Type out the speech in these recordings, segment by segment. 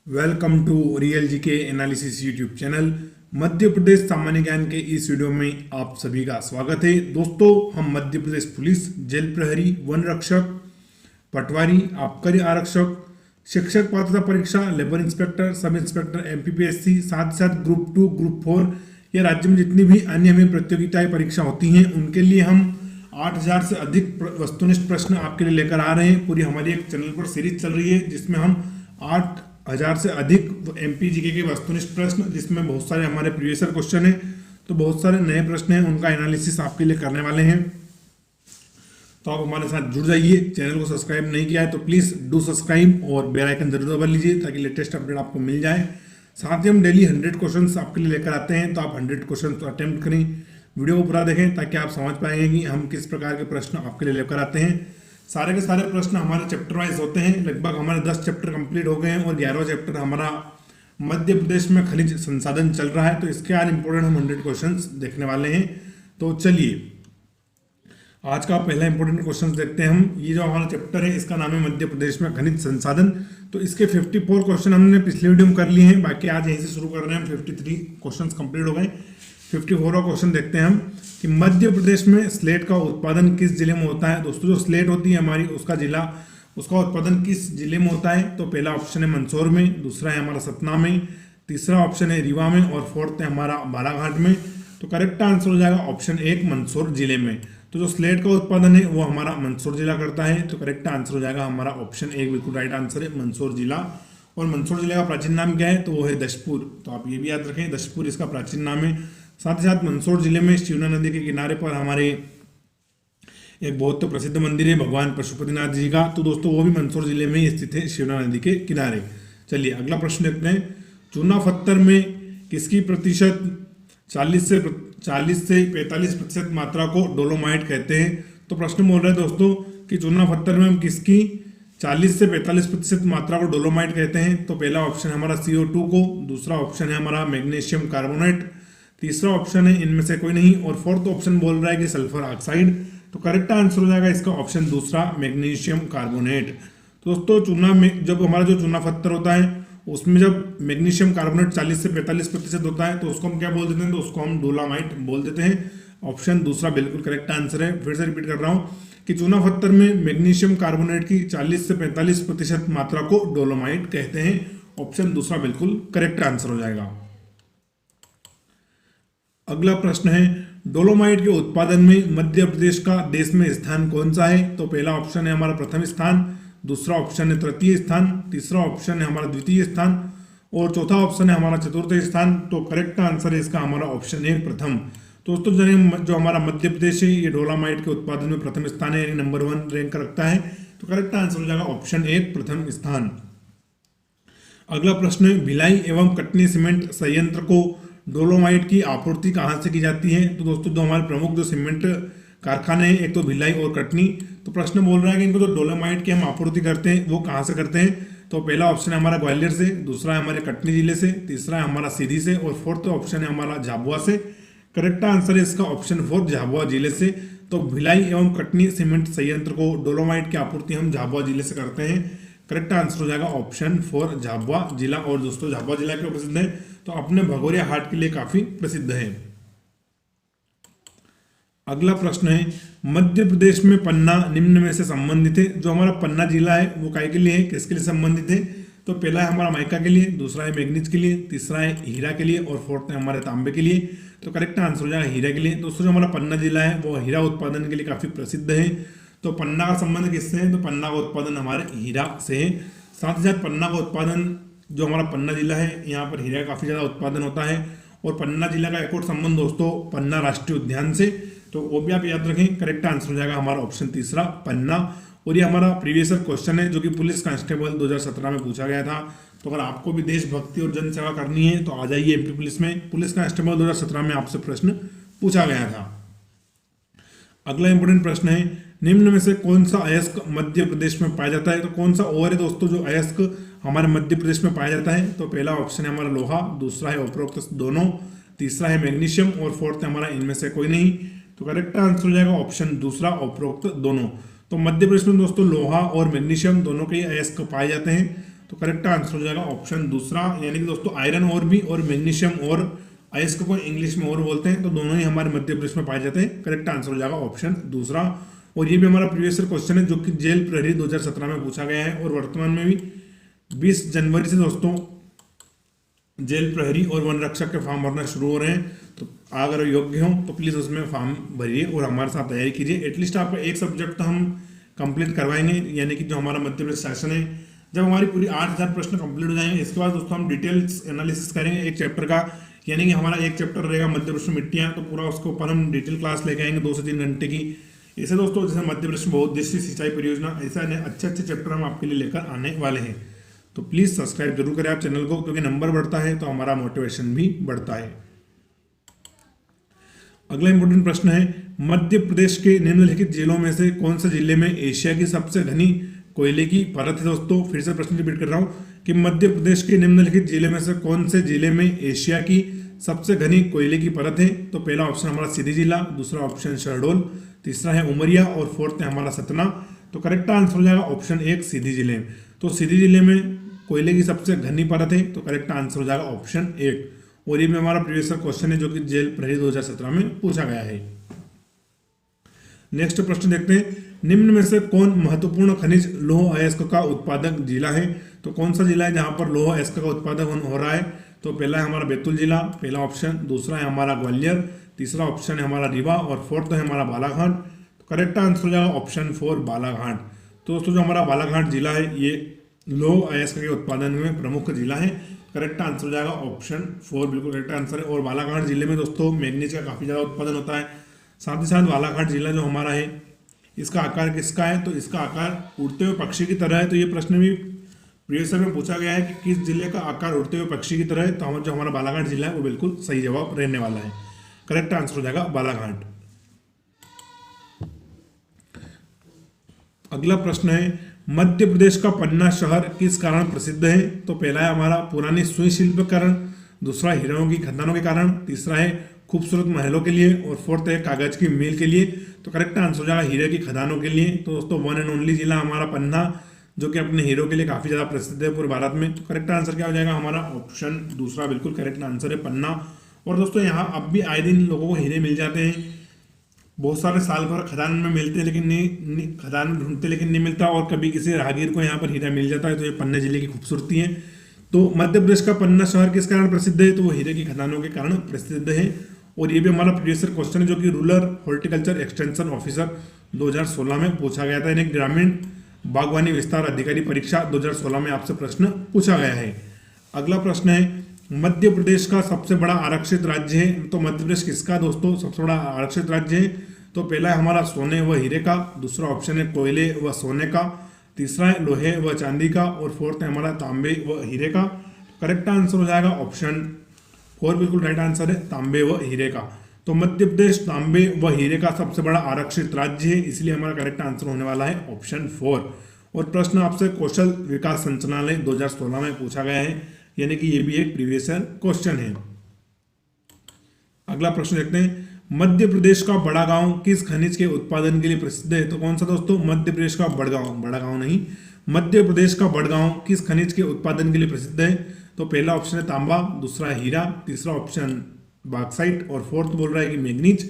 Welcome to real जी के analysis YouTube channel. Madhya Pradesh सामान्य ज्ञान के इस वीडियो में आप सभी का स्वागत है। दोस्तों, हम मध्य प्रदेश पुलिस, जेल प्रहरी, वन रक्षक, पटवारी, आबकारी आरक्षक, शिक्षक पात्रता परीक्षा, labour inspector, sub inspector, MPPSC, साथ ही साथ ग्रुप 2, ग्रुप 4 या राज्य में जितनी भी अन्य हमें प्रतियोगिताएं परीक्षा होती हैं उनके लिए हम 8000 से अधिक वस्तुनिष्ठ प्रश्न आपके लिए लेकर आ रहे हैं। पूरी हमारी एक चैनल पर सीरीज चल रही है जिसमें हम 8000 से अधिक एमपीजीके के वस्तुनिष्ठ प्रश्न, जिसमें बहुत सारे हमारे प्रीवियस ईयर क्वेश्चन हैं, तो बहुत सारे नए प्रश्न हैं, उनका एनालिसिस आपके लिए करने वाले हैं। तो आप हमारे साथ जुड़ जाइए। चैनल को सब्सक्राइब नहीं किया है तो प्लीज़ डू सब्सक्राइब और बेल आइकन जरूर दबा लीजिए ताकि लेटेस्ट अपडेट आपको मिल जाए। साथ ही हम डेली 100 क्वेश्चन आपके लिए लेकर आते हैं, तो आप 100 क्वेश्चन अटेम्प्ट करें, वीडियो को पूरा देखें ताकि आप समझ पाएंगे कि हम किस प्रकार के प्रश्न आपके लिए लेकर आते हैं। सारे के सारे प्रश्न हमारे चैप्टर वाइज होते हैं। लगभग हमारे 10 चैप्टर कंप्लीट हो गए हैं और 11वां चैप्टर हमारा मध्य प्रदेश में खनिज संसाधन चल रहा है, तो इसके आज इंपॉर्टेंट हम 100 क्वेश्चंस देखने वाले हैं। तो चलिए आज का पहला इंपॉर्टेंट क्वेश्चन देखते हैं हम। ये जो हमारा चैप्टर है इसका नाम है मध्य प्रदेश में खनिज संसाधन। तो इसके 54 क्वेश्चन हमने पिछले वीडियो में कर लिए हैं, बाकी आज यहीं से शुरू कर रहे हैं। 53 क्वेश्चन कंप्लीट हो गए। 54वां क्वेश्चन देखते हैं हम कि मध्य प्रदेश में स्लेट का उत्पादन किस जिले में होता है। दोस्तों, जो स्लेट होती है हमारी, उसका जिला, उसका उत्पादन किस जिले में होता है। तो पहला ऑप्शन है मंदसौर में, दूसरा है हमारा सतना में, तीसरा ऑप्शन है रीवा में और फोर्थ है हमारा बालाघाट में। तो करेक्ट आंसर हो जाएगा ऑप्शन 1 मंदसौर जिले में। तो जो स्लेट का उत्पादन है वो हमारा मंदसौर जिला करता है, तो करेक्ट आंसर हो जाएगा हमारा ऑप्शन 1 बिल्कुल राइट आंसर है, मंदसौर जिला। और मंदसौर जिले का प्राचीन नाम क्या है, तो वो है दशपुर। तो आप ये भी याद रखें, दशपुर इसका प्राचीन नाम है। साथ ही साथ मंदसौर जिले में शिवना नदी के किनारे पर हमारे एक बहुत प्रसिद्ध मंदिर है भगवान पशुपतिनाथ जी का, तो दोस्तों वो भी मंदसौर जिले में ही स्थित है, शिवना नदी के किनारे। चलिए अगला प्रश्न देखते हैं। चूना पत्थर में किसकी प्रतिशत 40 से 45% मात्रा को डोलोमाइट कहते हैं। तो प्रश्न बोल रहे हैं दोस्तों कि चूना पत्थर में हम किसकी 40 से 45% मात्रा को डोलोमाइट कहते हैं। तो पहला ऑप्शन है हमारा CO2 को, दूसरा ऑप्शन है हमारा मैग्नीशियम कार्बोनेट, तीसरा ऑप्शन है इनमें से कोई नहीं, और फोर्थ ऑप्शन बोल रहा है कि सल्फर ऑक्साइड। तो करेक्ट आंसर हो जाएगा इसका ऑप्शन दूसरा मैग्नीशियम कार्बोनेट। तो दोस्तों चूना में जब हमारा जो चूना पत्थर होता है उसमें जब मैग्नीशियम कार्बोनेट 40 से 45% होता है तो उसको हम क्या बोल देते हैं, तो उसको हम डोलामाइट बोल देते हैं। ऑप्शन दूसरा बिल्कुल करेक्ट आंसर है। फिर से रिपीट कर रहा हूँ कि चूना पत्थर में मैग्नीशियम कार्बोनेट की 40 से 45% मात्रा को डोलोमाइट कहते हैं। ऑप्शन दूसरा बिल्कुल करेक्ट आंसर हो जाएगा। अगला प्रश्न है डोलोमाइट के उत्पादन में मध्य प्रदेश का देश में स्थान कौन सा है। तो पहला ऑप्शन है हमारा प्रथम स्थान, दूसरा ऑप्शन है तृतीय स्थान, तीसरा ऑप्शन है हमारा द्वितीय स्थान और चौथा ऑप्शन है हमारा चतुर्थ स्थान। तो करेक्ट आंसर है इसका हमारा ऑप्शन 1 प्रथम। तो दोस्तों जो हमारा मध्य प्रदेश है ये डोलोमाइट के उत्पादन में प्रथम स्थान है, यानी नंबर 1 रैंक रखता है। तो करेक्ट आंसर हो जाएगा ऑप्शन 1 प्रथम स्थान। अगला प्रश्न है भिलाई एवं कटनी सीमेंट संयंत्र को डोलोमाइट की आपूर्ति कहाँ से की जाती है। तो दोस्तों जो हमारे प्रमुख जो सीमेंट कारखाने हैं, एक तो भिलाई और कटनी, तो प्रश्न बोल रहा है कि इनको जो डोलोमाइट की हम आपूर्ति करते हैं वो कहाँ से करते हैं। तो पहला ऑप्शन है हमारा ग्वालियर से, दूसरा है हमारे कटनी जिले से, तीसरा है हमारा सीधी से और फोर्थ ऑप्शन है हमारा झाबुआ से। करेक्ट आंसर है इसका ऑप्शन 4 झाबुआ जिले से। तो भिलाई एवं कटनी सीमेंट संयंत्र को डोलोमाइट की आपूर्ति हम झाबुआ जिले से करते हैं। करेक्ट आंसर हो जाएगा ऑप्शन 4 झाबुआ जिला। और दोस्तों झाबुआ जिला क्यों प्रसिद्ध है, तो अपने भगोरिया हाट के लिए काफी प्रसिद्ध है। अगला प्रश्न है मध्य प्रदेश में पन्ना निम्न में से संबंधित है। जो हमारा पन्ना जिला है वो काय के लिए है, किसके लिए संबंधित है। तो पहला है हमारा माइका के लिए, दूसरा है मैग्नीज के लिए, तीसरा है हीरा के लिए और फोर्थ है हमारे तांबे के लिए। तो करेक्ट आंसर हो जाएगा हीरा के लिए। दोस्तों जो हमारा पन्ना जिला है वो हीरा उत्पादन के लिए काफी प्रसिद्ध है। तो पन्ना का संबंध किससे है, तो पन्ना का उत्पादन हमारे हीरा से है। साथ ही साथ पन्ना का उत्पादन जो हमारा पन्ना जिला है यहाँ पर हीरा काफी ज्यादा उत्पादन होता है। और पन्ना जिला का एक और संबंध दोस्तों पन्ना राष्ट्रीय उद्यान से, तो वो भी आप याद रखें। करेक्ट आंसर हो जाएगा हमारा ऑप्शन तीसरा पन्ना। और ये हमारा प्रीवियस ईयर क्वेश्चन है जो कि पुलिस कांस्टेबल 2017 में पूछा गया था। तो अगर आपको भी देशभक्ति और जन सेवा करनी है तो आ जाइए एमपी पुलिस में। पुलिस कांस्टेबल 2017 में आपसे प्रश्न पूछा गया था। अगला इंपोर्टेंट प्रश्न है निम्न में से कौन सा अयस्क मध्य प्रदेश में पाया जाता है। तो कौन सा और है दोस्तों जो अयस्क हमारे मध्य प्रदेश में पाया जाता है। तो पहला ऑप्शन है हमारा लोहा, दूसरा है उपरोक्त दोनों, तीसरा है मैग्नीशियम और फोर्थ है हमारा इनमें से कोई नहीं। तो करेक्ट आंसर हो जाएगा ऑप्शन दूसरा उपरोक्त दोनों। तो मध्य प्रदेश में दोस्तों लोहा और मैग्नीशियम दोनों के अयस्क पाए जाते हैं। तो करेक्ट आंसर हो जाएगा ऑप्शन दूसरा। यानी कि दोस्तों आयरन और भी और मैग्नीशियम और आइस को इंग्लिश में और बोलते हैं, तो दोनों ही हमारे मध्य प्रदेश में पाए जाते हैं। करेक्ट आंसर हो जाएगा ऑप्शन दूसरा। और ये भी हमारा प्रीवियस ईयर क्वेश्चन है जो कि जेल प्रहरी 2017 में पूछा गया है, और वर्तमान में भी 20 जनवरी से दोस्तों जेल प्रहरी और वन रक्षक के फॉर्म भरना शुरू हो रहे हैं। तो अगर योग्य हो तो प्लीज़ उसमें फॉर्म भरिए और हमारे साथ तैयारी कीजिए। एटलीस्ट आपका एक सब्जेक्ट तो हम कंप्लीट करवाएंगे, यानी कि जो हमारा मध्य प्रदेश सेशन है, जब हमारी पूरी 8000 प्रश्न कंप्लीट हो जाएंगे, इसके बाद दोस्तों हम डिटेल्स एनालिसिस करेंगे एक चैप्टर का। यानी कि हमारा एक चैप्टर रहेगा मध्य प्रदेश में मिट्टियाँ, तो पूरा उसके ऊपर हम डिटेल क्लास लेके आएंगे 2 से 3 घंटे की। ऐसे दोस्तों जैसे मध्य प्रदेश में बहुउद्देशीय सिंचाई परियोजना, ऐसा अच्छे अच्छे चैप्टर हम आपके लिए लेकर आने वाले हैं। तो प्लीज़ सब्सक्राइब जरूर करें आप चैनल को, क्योंकि नंबर बढ़ता है तो हमारा मोटिवेशन भी बढ़ता है। अगला इंपॉर्टेंट प्रश्न है, मध्य प्रदेश के निम्नलिखित जिलों में से कौन से जिले में एशिया की सबसे घनी कोयले की परत है। दोस्तों फिर से प्रश्न रिपीट कर रहा हूँ कि मध्य प्रदेश के निम्नलिखित जिले में से कौन से जिले में एशिया की सबसे घनी कोयले की परत है। तो पहला ऑप्शन हमारा सीधी जिला, दूसरा ऑप्शन शहडोल, तीसरा है उमरिया और फोर्थ है हमारा सतना। तो करेक्ट आंसर हो जाएगा ऑप्शन 1 सीधी जिले। तो सीधी जिले में कोयले की सबसे घनी परत है, तो करेक्ट आंसर हो जाएगा ऑप्शन 1। और ये भी हमारा प्रीवियस क्वेश्चन है जो कि जेल प्रहरी 2017 में पूछा गया है। नेक्स्ट प्रश्न देखते हैं, निम्न में से कौन महत्वपूर्ण खनिज लौह अयस्क का उत्पादक जिला है। तो कौन सा जिला है जहां पर लौह अयस्क का उत्पादन हो रहा है। तो पहला है हमारा बैतूल जिला, पहला ऑप्शन, दूसरा है हमारा ग्वालियर, तीसरा ऑप्शन है हमारा रीवा और फोर्थ है हमारा बालाघाट। तो करेक्ट आंसर हो जाएगा ऑप्शन 4 बालाघाट। तो दोस्तों जो हमारा बालाघाट जिला है ये लौह अयस्क के उत्पादन में प्रमुख जिला है। करेक्ट आंसर हो जाएगा ऑप्शन 4, बिल्कुल करेक्ट आंसर है। और बालाघाट जिले में दोस्तों मैग्नीज का काफ़ी ज़्यादा उत्पादन होता है। साथ ही साथ बालाघाट जिला जो हमारा है इसका आकार किसका है। तो इसका आकार उड़ते हुए पक्षी की तरह है। तो ये प्रश्न भी प्रीवियस ईयर में पूछा गया है कि किस जिले का आकार उड़ते हुए पक्षी की तरह है। तो जो हमारा बालाघाट जिला है वो बिल्कुल सही जवाब रहने वाला है। करेक्ट आंसर हो जाएगा बालाघाट। अगला प्रश्न है, मध्य प्रदेश का पन्ना शहर किस कारण प्रसिद्ध है। तो पहला है हमारा पुरानी सुई शिल्प के कारण, दूसरा हीरों की खदानों के कारण, तीसरा है खूबसूरत महलों के लिए और फोर्थ है कागज की मिल के लिए। तो करेक्ट आंसर हो जाएगा हीरे की खदानों के लिए। तो दोस्तों वन एंड ओनली जिला हमारा पन्ना, जो कि अपने हीरो के लिए काफ़ी ज़्यादा प्रसिद्ध है पूरे भारत में। तो करेक्ट आंसर क्या हो जाएगा हमारा ऑप्शन दूसरा, बिल्कुल करेक्ट आंसर है पन्ना। और दोस्तों यहाँ अब भी आए दिन लोगों को हीरे मिल जाते हैं, बहुत सारे साल भर खदान में मिलते हैं लेकिन नहीं खदान में ढूंढते लेकिन नहीं मिलता, और कभी किसी राहगीर को यहाँ पर हीरा मिल जाता है। तो ये पन्ना जिले की खूबसूरती है। तो मध्य प्रदेश का पन्ना शहर किस कारण प्रसिद्ध है। तो वो हीरे की खदानों के कारण प्रसिद्ध है। और ये भी हमारा प्रीवियस ईयर क्वेश्चन है जो कि रूरल हॉर्टिकल्चर एक्सटेंशन ऑफिसर 2016 में पूछा गया था। यानी ग्रामीण बागवानी विस्तार अधिकारी परीक्षा 2016 में आपसे प्रश्न पूछा गया है। अगला प्रश्न है, मध्य प्रदेश का सबसे बड़ा आरक्षित राज्य है। तो मध्य प्रदेश किसका दोस्तों सबसे बड़ा आरक्षित राज्य है। तो पहला है हमारा सोने व हीरे का, दूसरा ऑप्शन है कोयले व सोने का, तीसरा है लोहे व चांदी का और फोर्थ है हमारा तांबे व हीरे का। करेक्ट आंसर हो जाएगा ऑप्शन 4, बिल्कुल राइट आंसर है तांबे व हीरे का। तो मध्य प्रदेश तांबे व हीरे का सबसे बड़ा आरक्षित राज्य है, इसलिए हमारा करेक्ट आंसर होने वाला है ऑप्शन 4। और प्रश्न आपसे कौशल विकास संचालनालय 2016 में पूछा गया है, यानी कि ये भी एक प्रीवियस ईयर क्वेश्चन है। अगला प्रश्न देखते हैं, मध्य प्रदेश का बड़ा गांव किस खनिज के उत्पादन के लिए प्रसिद्ध है। तो कौन सा दोस्तों, मध्य प्रदेश का बड़गांव, बड़ा गांव नहीं, मध्य प्रदेश का बड़गांव किस खनिज के उत्पादन के लिए प्रसिद्ध है। तो पहला ऑप्शन है तांबा, दूसरा है हीरा, तीसरा ऑप्शन बॉक्साइट और फोर्थ बोल रहा है कि मैग्नीज।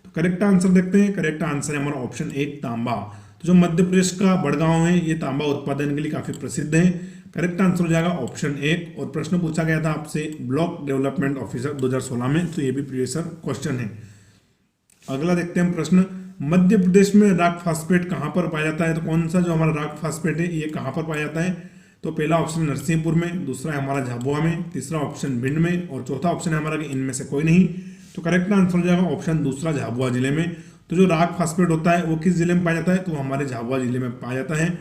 तो करेक्ट आंसर देखते हैं, करेक्ट आंसर है हमारा ऑप्शन 1 तांबा। तो जो मध्य प्रदेश का बड़गांव है ये तांबा उत्पादन के लिए काफी प्रसिद्ध है। करेक्ट आंसर हो जाएगा ऑप्शन 1। और प्रश्न पूछा गया था आपसे ब्लॉक डेवलपमेंट ऑफिसर 2016 में, तो ये भी प्रीवियस ईयर क्वेश्चन है। अगला देखते हैं हम प्रश्न, मध्य प्रदेश में रॉक फास्फेट कहाँ पर पाया जाता है। तो कौन सा जो हमारा रॉक फास्फेट है ये कहाँ पर पाया जाता है। तो पहला ऑप्शन नरसिंहपुर में, दूसरा है हमारा झाबुआ में, तीसरा ऑप्शन भिंड में और चौथा ऑप्शन है हमारा कि इनमें से कोई नहीं। तो करेक्ट आंसर हो जाएगा ऑप्शन दूसरा झाबुआ जिले में। तो जो रॉक फास्फेट होता है वो किस जिले में पाया जाता है। तो हमारे झाबुआ जिले में पाया जाता है।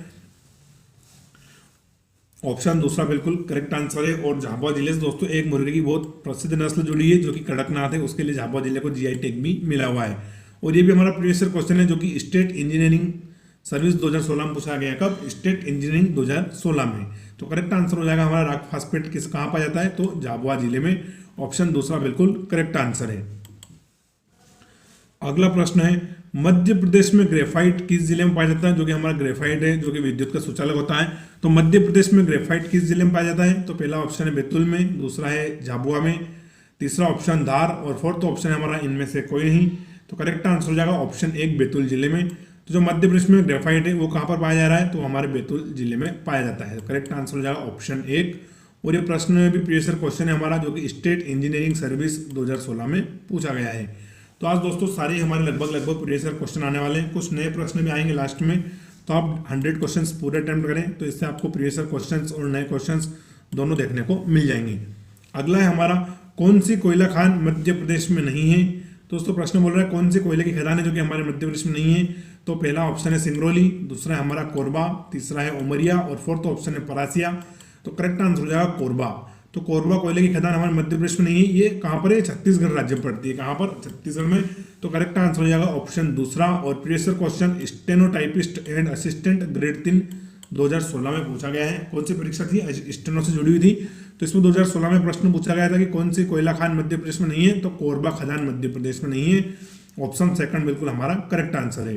ऑप्शन दूसरा बिल्कुल करेक्ट आंसर है। और झाबुआ जिले से दोस्तों एक मुर्गे की बहुत प्रसिद्ध नस्ल जुड़ी है जो कि कड़कनाथ है, उसके लिए झाबुआ जिले को जीआई टैग भी मिला हुआ है। और ये भी हमारा प्रीवियस ईयर क्वेश्चन है जो कि स्टेट इंजीनियरिंग सर्विस 2016 में पूछा गया। कब, स्टेट इंजीनियरिंग 2016 में। तो करेक्ट आंसर हो जाएगा हमारा रॉक फास्फेट किस कहाँ पाया जाता है। तो झाबुआ जिले में। ऑप्शन दूसरा बिल्कुल करेक्ट आंसर है। अगला प्रश्न है, मध्य प्रदेश में ग्रेफाइट किस जिले में पाया जाता है, जो कि हमारा ग्रेफाइट है जो कि विद्युत का सुचालक होता है। तो मध्य प्रदेश में ग्रेफाइट किस जिले में पाया जाता है, तो पहला ऑप्शन है बैतूल में, दूसरा है झाबुआ में, तीसरा ऑप्शन धार और फोर्थ ऑप्शन है हमारा इनमें से कोई नहीं। तो करेक्ट आंसर हो जाएगा ऑप्शन 1 बैतूल जिले में। तो जो मध्य प्रदेश में ग्रेफाइट है वो कहाँ पर पाया जा रहा है, तो हमारे बैतूल जिले में पाया जाता है। करेक्ट आंसर हो जाएगा ऑप्शन 1। और ये प्रश्न में भी प्रीवियस ईयर क्वेश्चन है हमारा, जो कि स्टेट इंजीनियरिंग सर्विस 2016 में पूछा गया है। तो आज दोस्तों सारे हमारे लगभग प्रीवियस ईयर क्वेश्चन आने वाले हैं, कुछ नए प्रश्न भी आएंगे लास्ट में। तो आप 100 क्वेश्चन पूरे अटेम्प्ट करें, तो इससे आपको प्रीवियस ईयर क्वेश्चन और नए क्वेश्चन दोनों देखने को मिल जाएंगे। अगला है हमारा, कौन सी कोयला खान मध्य प्रदेश में नहीं है। दोस्तों प्रश्न बोल रहा है कौन सी कोयले की खदान है जो कि हमारे मध्य प्रदेश में नहीं है। तो पहला ऑप्शन है सिंगरौली, दूसरा है हमारा कोरबा, तीसरा है उमरिया और फोर्थ ऑप्शन है परासिया। तो करेक्ट आंसर हो जाएगा कोरबा। तो कोरबा कोयले की खदान हमारे मध्य प्रदेश में नहीं है। ये कहाँ पर है, छत्तीसगढ़ राज्य में पड़ती है। कहाँ पर, छत्तीसगढ़ में। तो करेक्ट आंसर हो जाएगा ऑप्शन दूसरा। और previous year question stenotypist and assistant grade 3 2016 में पूछा गया है। कौन सी परीक्षा थी, स्टेनो से जुड़ी हुई थी। तो इसमें 2016 में प्रश्न पूछा गया था कि कौन सी कोयला खान मध्य प्रदेश में नहीं है, तो कोरबा खदान मध्य प्रदेश में नहीं है। ऑप्शन सेकंड बिल्कुल हमारा करेक्ट आंसर है।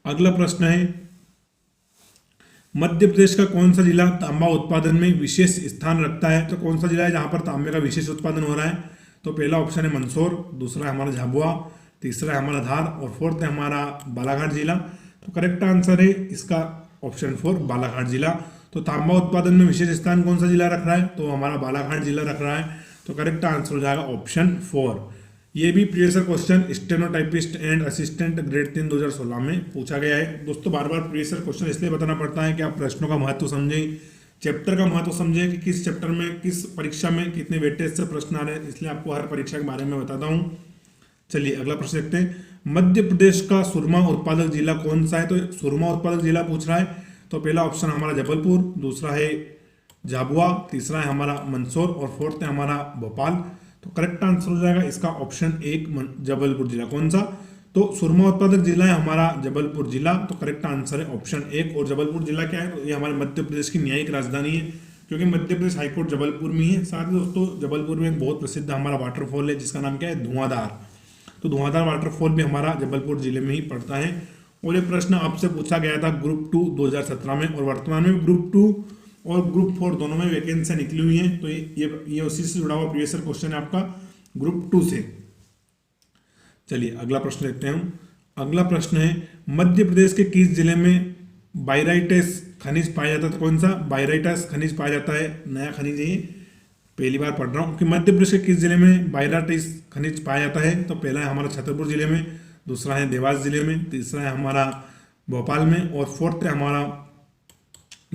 अगला प्रश्न है, मध्य प्रदेश का कौन सा जिला तांबा उत्पादन में विशेष स्थान रखता है। तो कौन सा जिला है जहां पर तांबे का विशेष उत्पादन हो रहा है। तो पहला ऑप्शन है मंदसौर, दूसरा है हमारा झाबुआ, तीसरा है हमारा धार और फोर्थ है हमारा बालाघाट जिला। तो करेक्ट आंसर है इसका ऑप्शन 4 बालाघाट जिला। तो तांबा उत्पादन में विशेष स्थान कौन सा जिला रख रहा है, तो हमारा बालाघाट जिला रख रहा है। तो करेक्ट आंसर हो जाएगा ऑप्शन 4। ये भी previous year question stenotypist and assistant grade 3 2016 में पूछा गया है। दोस्तों बार बार प्रीवियस ईयर क्वेश्चन इसलिए बताना पड़ता है कि आप प्रश्नों का महत्व समझें, चैप्टर का महत्व समझें कि किस चैप्टर में किस परीक्षा में कितने वेटेज से प्रश्न आ रहे हैं, इसलिए आपको हर परीक्षा के बारे में बताता हूँ। चलिए अगला प्रश्न देखते हैं, मध्य प्रदेश का सुरमा उत्पादक जिला कौन सा है। तो सुरमा उत्पादक जिला पूछ रहा है। तो पहला ऑप्शन हमारा जबलपुर, दूसरा है झाबुआ, तीसरा है हमारा मंदसौर और फोर्थ है हमारा भोपाल। तो करेक्ट आंसर हो जाएगा इसका ऑप्शन 1 जबलपुर जिला। कौन सा, तो सुरमा उत्पादक जिला है हमारा जबलपुर जिला। तो करेक्ट आंसर है ऑप्शन 1। और जबलपुर जिला क्या है, तो ये हमारे मध्य प्रदेश की न्यायिक राजधानी है, क्योंकि मध्य प्रदेश हाईकोर्ट जबलपुर में ही है। साथ ही दोस्तों जबलपुर में एक बहुत प्रसिद्ध हमारा वाटरफॉल है जिसका नाम क्या है, धुआंधार। तो धुआंधार वाटरफॉल भी हमारा जबलपुर जिले में ही पड़ता है। और ये प्रश्न आपसे पूछा गया था ग्रुप 2 2017 में, और वर्तमान में ग्रुप 2 और ग्रुप 4 दोनों में वैकेंसी निकली हुई हैं। तो ये उसी से जुड़ा हुआ प्रीवियस ईयर क्वेश्चन है आपका ग्रुप 2 से। चलिए अगला प्रश्न देखते हैं हम। अगला प्रश्न है, मध्य प्रदेश के किस जिले में बायराइटस खनिज पाया जाता है। कौन सा, बायराइटस खनिज पाया जाता है। नया खनिज है, पहली बार पढ़ रहा हूँ कि मध्य प्रदेश के किस जिले में बायराइटस खनिज पाया जाता है। तो पहला है हमारा छतरपुर जिले में, दूसरा है देवास जिले में, तीसरा है हमारा भोपाल में और फोर्थ है हमारा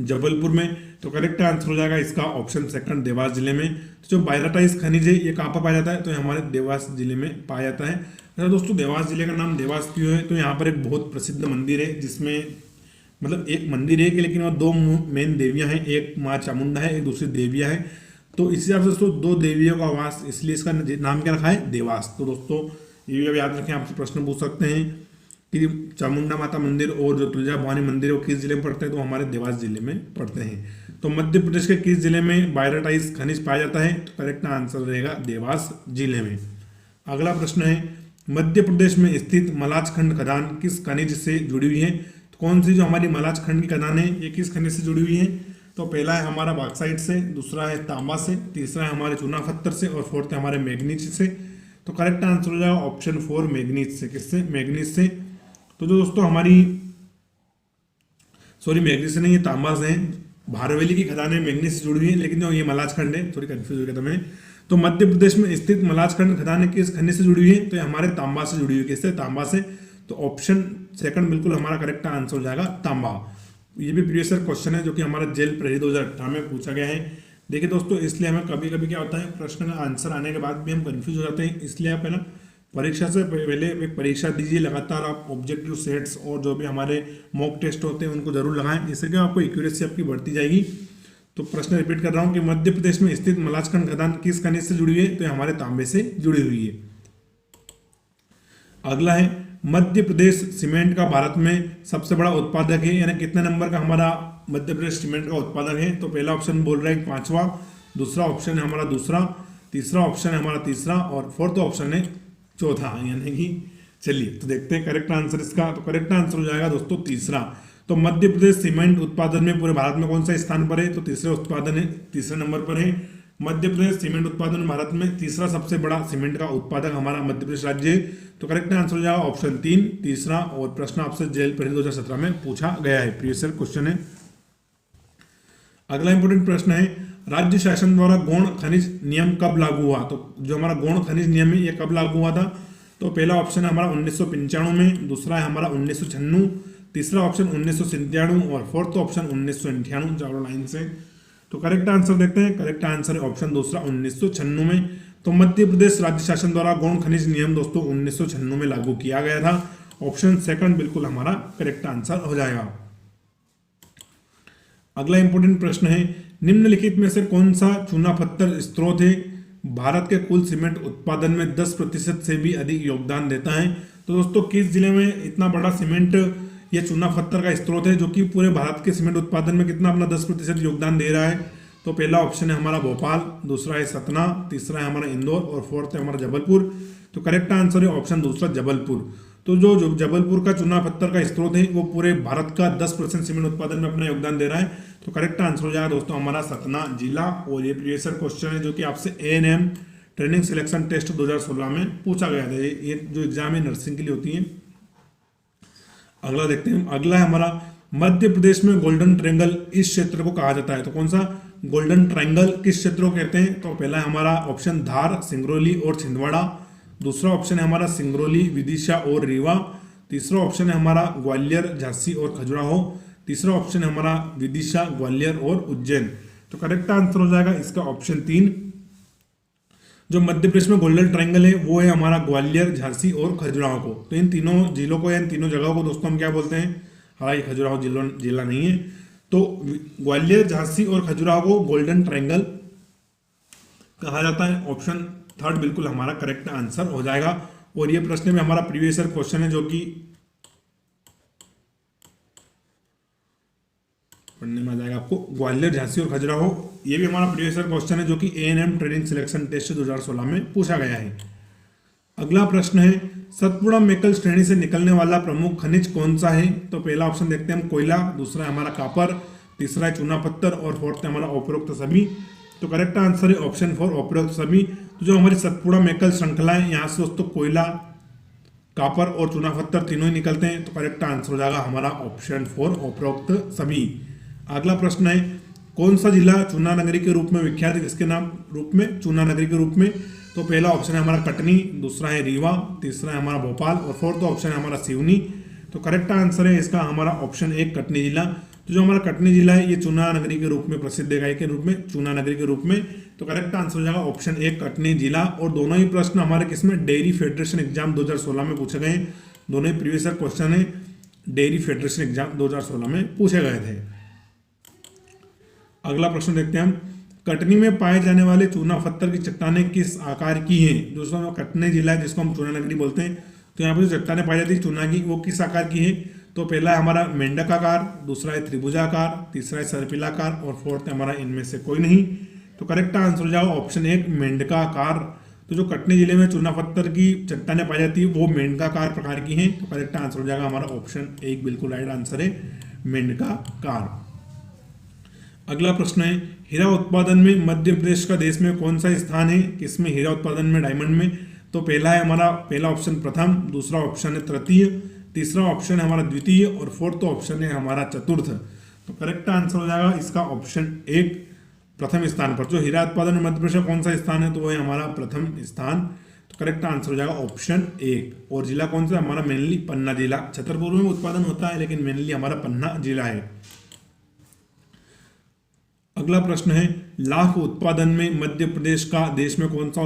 जबलपुर में। तो करेक्ट आंसर हो जाएगा इसका ऑप्शन सेकंड देवास जिले में। तो जो बायराइटस खनिज है ये कहाँ पर पाया जाता है, तो हमारे देवास जिले में पाया जाता है। अच्छा दोस्तों देवास जिले का नाम देवास क्यों है, तो यहाँ पर एक बहुत प्रसिद्ध मंदिर है जिसमें मतलब एक मंदिर है कि लेकिन वहाँ 2 मेन देवियाँ हैं, एक माँ चामुंडा है, एक दूसरी देवियाँ है। तो इस हिसाब से दोस्तों 2 देवियों का वास, इसलिए इसका नाम क्या रखा है, देवास। तो दोस्तों ये भी याद रखें, आपसे प्रश्न पूछ सकते हैं कि चामुंडा माता मंदिर और जो तुलजा भवानी मंदिर है वो किस जिले में पड़ते हैं, तो हमारे देवास जिले में पड़ते हैं। तो मध्य प्रदेश के किस जिले में बायराइटस खनिज पाया जाता है, तो करेक्ट आंसर रहेगा देवास जिले में। अगला प्रश्न है, मध्य प्रदेश में स्थित मलाजखंड खदान किस खनिज से जुड़ी हुई है। तो कौन सी जो हमारी मलाजखंड की खदान है ये किस खनिज से जुड़ी हुई है। तो पहला है हमारा बॉक्साइट से, दूसरा है तांबा से, तीसरा है हमारे चूना पत्थर से और फोर्थ है हमारे मैग्नीज से। तो करेक्ट आंसर हो जाएगा ऑप्शन 4 मैग्नीज से। किससे, मैग्नीज से। तो जो दोस्तों हमारी मैग्नीज से नहीं, ये तांबा से है। भारवेली की खदानें मैग्नीज से जुड़ी हुई है, लेकिन जो ये मलाजखंड है, थोड़ी कंफ्यूज हो गया था मैं। तो मध्य प्रदेश में स्थित मलाजखंड खदानें किस खनिज से जुड़ी हुई है, तो ये हमारे तांबा से जुड़ी हुई है। किससे, तांबा से। तो ऑप्शन सेकंड बिल्कुल हमारा करेक्ट आंसर हो जाएगा तांबा। ये भी प्रीवियस ईयर क्वेश्चन है जो कि हमारा जेल प्रहरी 2018 में पूछा गया है। देखिए दोस्तों इसलिए हमें कभी कभी क्या होता है, प्रश्न का आंसर आने के बाद भी हम कंफ्यूज हो जाते हैं। इसलिए आप है ना परीक्षा से पहले एक परीक्षा दीजिए, लगातार आप ऑब्जेक्टिव सेट्स और जो भी हमारे मॉक टेस्ट होते हैं उनको जरूर लगाएं, इससे क्या आपको एक्यूरेसी आपकी बढ़ती जाएगी। तो प्रश्न रिपीट कर रहा हूँ कि मध्य प्रदेश में स्थित मलाजखंड खदान किस खनिज से जुड़ी हुई है, तो हमारे तांबे से जुड़ी हुई है। अगला है, मध्य प्रदेश सीमेंट का भारत में सबसे बड़ा उत्पादक है, यानी कितने नंबर का हमारा मध्य प्रदेश सीमेंट का उत्पादक है। तो पहला ऑप्शन बोल रहा है 5वां, दूसरा ऑप्शन है हमारा दूसरा, तीसरा ऑप्शन है हमारा तीसरा और फोर्थ ऑप्शन है चौथा, यानी कि चलिए तो देखते हैं करेक्ट आंसर इसका। तो करेक्ट आंसर हो जाएगा दोस्तों तीसरा। तो मध्य प्रदेश सीमेंट उत्पादन में पूरे भारत में कौन सा स्थान पर है? तो तीसरे नंबर पर है। मध्य प्रदेश सीमेंट उत्पादन भारत में तीसरा सबसे बड़ा सीमेंट का उत्पादक हमारा मध्य प्रदेश राज्य है। तो करेक्ट आंसर हो जाएगा ऑप्शन 3 तीसरा। और प्रश्न आपसे जेल पहले 2017 में पूछा गया है, प्रीवियस ईयर क्वेश्चन है। अगला इंपोर्टेंट प्रश्न है, राज्य शासन द्वारा गौण खनिज नियम कब लागू हुआ? तो जो हमारा गौण खनिज नियम है ये कब लागू हुआ था? तो पहला ऑप्शन है हमारा 1995 में, दूसरा है हमारा 1996, तीसरा ऑप्शन 1997 और फोर्थ ऑप्शन 1998। चारों लाइन से। तो करेक्ट आंसर देखते हैं। करेक्ट आंसर है ऑप्शन दूसरा 1996 में। तो मध्य प्रदेश राज्य शासन द्वारा गौण खनिज नियम दोस्तों 1996 में लागू किया गया था। ऑप्शन सेकंड बिल्कुल हमारा करेक्ट आंसर हो जाएगा। अगला इंपोर्टेंट प्रश्न है, निम्नलिखित में से कौन सा चूना पत्थर स्रोत है भारत के कुल सीमेंट उत्पादन में 10% से भी अधिक योगदान देता है? तो दोस्तों किस जिले में इतना बड़ा सीमेंट यह चूना पत्थर का स्रोत है जो कि पूरे भारत के सीमेंट उत्पादन में कितना अपना 10% योगदान दे रहा है? तो पहला ऑप्शन है हमारा भोपाल, दूसरा है सतना, तीसरा है हमारा इंदौर और फोर्थ है हमारा जबलपुर। तो करेक्ट आंसर है ऑप्शन दूसरा जबलपुर। तो जो जबलपुर का चूना पत्थर का स्रोत है वो पूरे भारत का 10% सीमेंट उत्पादन में अपना योगदान दे रहा है। तो करेक्ट आंसर हो जाएगा दोस्तों हमारा सतना जिला। और ये प्रीवियस ईयर क्वेश्चन है जो कि आपसे A&M ट्रेनिंग सिलेक्शन टेस्ट 2016 में पूछा गया था। ये जो एग्जाम है नर्सिंग के लिए होती है। अगला देखते हैं। अगला है हमारा, मध्य प्रदेश में गोल्डन ट्रायंगल इस क्षेत्र को कहा जाता है। तो कौन सा गोल्डन ट्रायंगल किस क्षेत्र को कहते हैं? तो पहला है हमारा ऑप्शन धार, सिंगरौली और छिंदवाड़ा, दूसरा ऑप्शन है हमारा सिंगरौली, विदिशा और रीवा, तीसरा ऑप्शन है हमारा ग्वालियर, झांसी और खजुराहो, तीसरा ऑप्शन है हमारा विदिशा, ग्वालियर और उज्जैन। तो करेक्ट आंसर हो जाएगा इसका ऑप्शन 3। जो मध्य प्रदेश में गोल्डन ट्रायंगल है वो है हमारा ग्वालियर, झांसी और खजुराहो को। तो इन तीनों जिलों को या इन तीनों जगहों को दोस्तों हम क्या बोलते हैं? हालांकि खजुराहो जिला नहीं है। तो ग्वालियर, झांसी और खजुराहो को गोल्डन ट्रायंगल कहा जाता है। ऑप्शन 3 बिल्कुल हमारा करेक्ट आंसर हो जाएगा। और ये प्रश्न में हमारा प्रीवियस ईयर क्वेश्चन है जो कि पढ़ने में आ जाएगा आपको, ग्वालियर, झांसी और खजुराहो। ये भी हमारा प्रीवियस ईयर क्वेश्चन है जो कि A&M ट्रेनिंग सिलेक्शन टेस्ट 2016 में पूछा गया है। अगला प्रश्न है, सतपुड़ा मेकल श्रेणी से निकलने वाला प्रमुख खनिज कौन सा है? तो पहला ऑप्शन देखते हैं हम कोयला, दूसरा है हमारा कॉपर, तीसरा है चूना पत्थर और फोर्थ है हमारा उपरोक्त सभी। तो करेक्ट आंसर है ऑप्शन 4 उपरोक्त सभी। तो जो हमारी सतपुड़ा मेकल श्रृंखला है यहाँ से दोस्तों कोयला, कॉपर और चूना पत्थर तीनों ही निकलते हैं। तो करेक्ट आंसर हो जाएगा हमारा ऑप्शन 4 उपरोक्त सभी। अगला प्रश्न है, कौन सा जिला चूना नगरी के रूप में विख्यात है? किसके नाम रूप में? चूना नगरी के रूप में। तो पहला ऑप्शन है हमारा कटनी, दूसरा है रीवा, तीसरा है हमारा भोपाल और फोर्थ ऑप्शन है हमारा सिवनी। तो करेक्ट आंसर है इसका हमारा ऑप्शन 1 कटनी जिला। तो जो हमारा कटनी जिला है ये चूना नगरी के रूप में प्रसिद्ध है, के रूप में, चूना नगरी के रूप में। तो करेक्ट आंसर हो जाएगा ऑप्शन 1 कटनी जिला। और दोनों ही प्रश्न हमारे किसमें? डेयरी फेडरेशन एग्जाम 2016 में पूछे गए। दोनों ही प्रीवियस ईयर क्वेश्चन है डेयरी फेडरेशन एग्जाम 2016 में पूछे गए थे। अगला प्रश्न देखते हैं हम, कटनी में पाए जाने वाले चूना पत्थर की चट्टानें किस आकार की हैं? दोस्तों कटनी जिला है जिसको हम चूना नगरी बोलते हैं। तो यहाँ पर जो चट्टानें पाई जाती है चूना की वो किस आकार की है? तो पहला है हमारा मेंढक आकार, दूसरा है त्रिभुजाकार, तीसरा है सर्पिलाकार और फोर्थ है हमारा इनमें से कोई नहीं। तो करेक्ट आंसर हो जाएगा ऑप्शन 1 मेंढकाकार। तो जो कटनी जिले में चूना पत्थर की चट्टानें पाई जाती है वो मेंढकाकार प्रकार की हैं। तो करेक्ट आंसर हो जाएगा हमारा ऑप्शन 1 बिल्कुल राइट आंसर है मेंढकाकार। अगला प्रश्न है, हीरा उत्पादन में मध्य प्रदेश का देश में कौन सा स्थान है? किसमें? हीरा उत्पादन में, डायमंड में। तो पहला है हमारा पहला ऑप्शन प्रथम, दूसरा ऑप्शन है तृतीय, तीसरा ऑप्शन है हमारा द्वितीय और फोर्थ ऑप्शन है हमारा चतुर्थ। तो करेक्ट आंसर हो जाएगा इसका ऑप्शन 1 प्रथम स्थान पर। जो हीरा उत्पादन में मध्य प्रदेश का कौन सा स्थान है? तो वो है हमारा प्रथम स्थान। तो करेक्ट आंसर हो जाएगा ऑप्शन 1। और जिला कौन सा? हमारा मेनली पन्ना जिला। छतरपुर में उत्पादन होता है लेकिन मेनली हमारा पन्ना जिला है। अगला प्रश्न है, लाख उत्पादन में मध्य प्रदेश का देश में कौन सा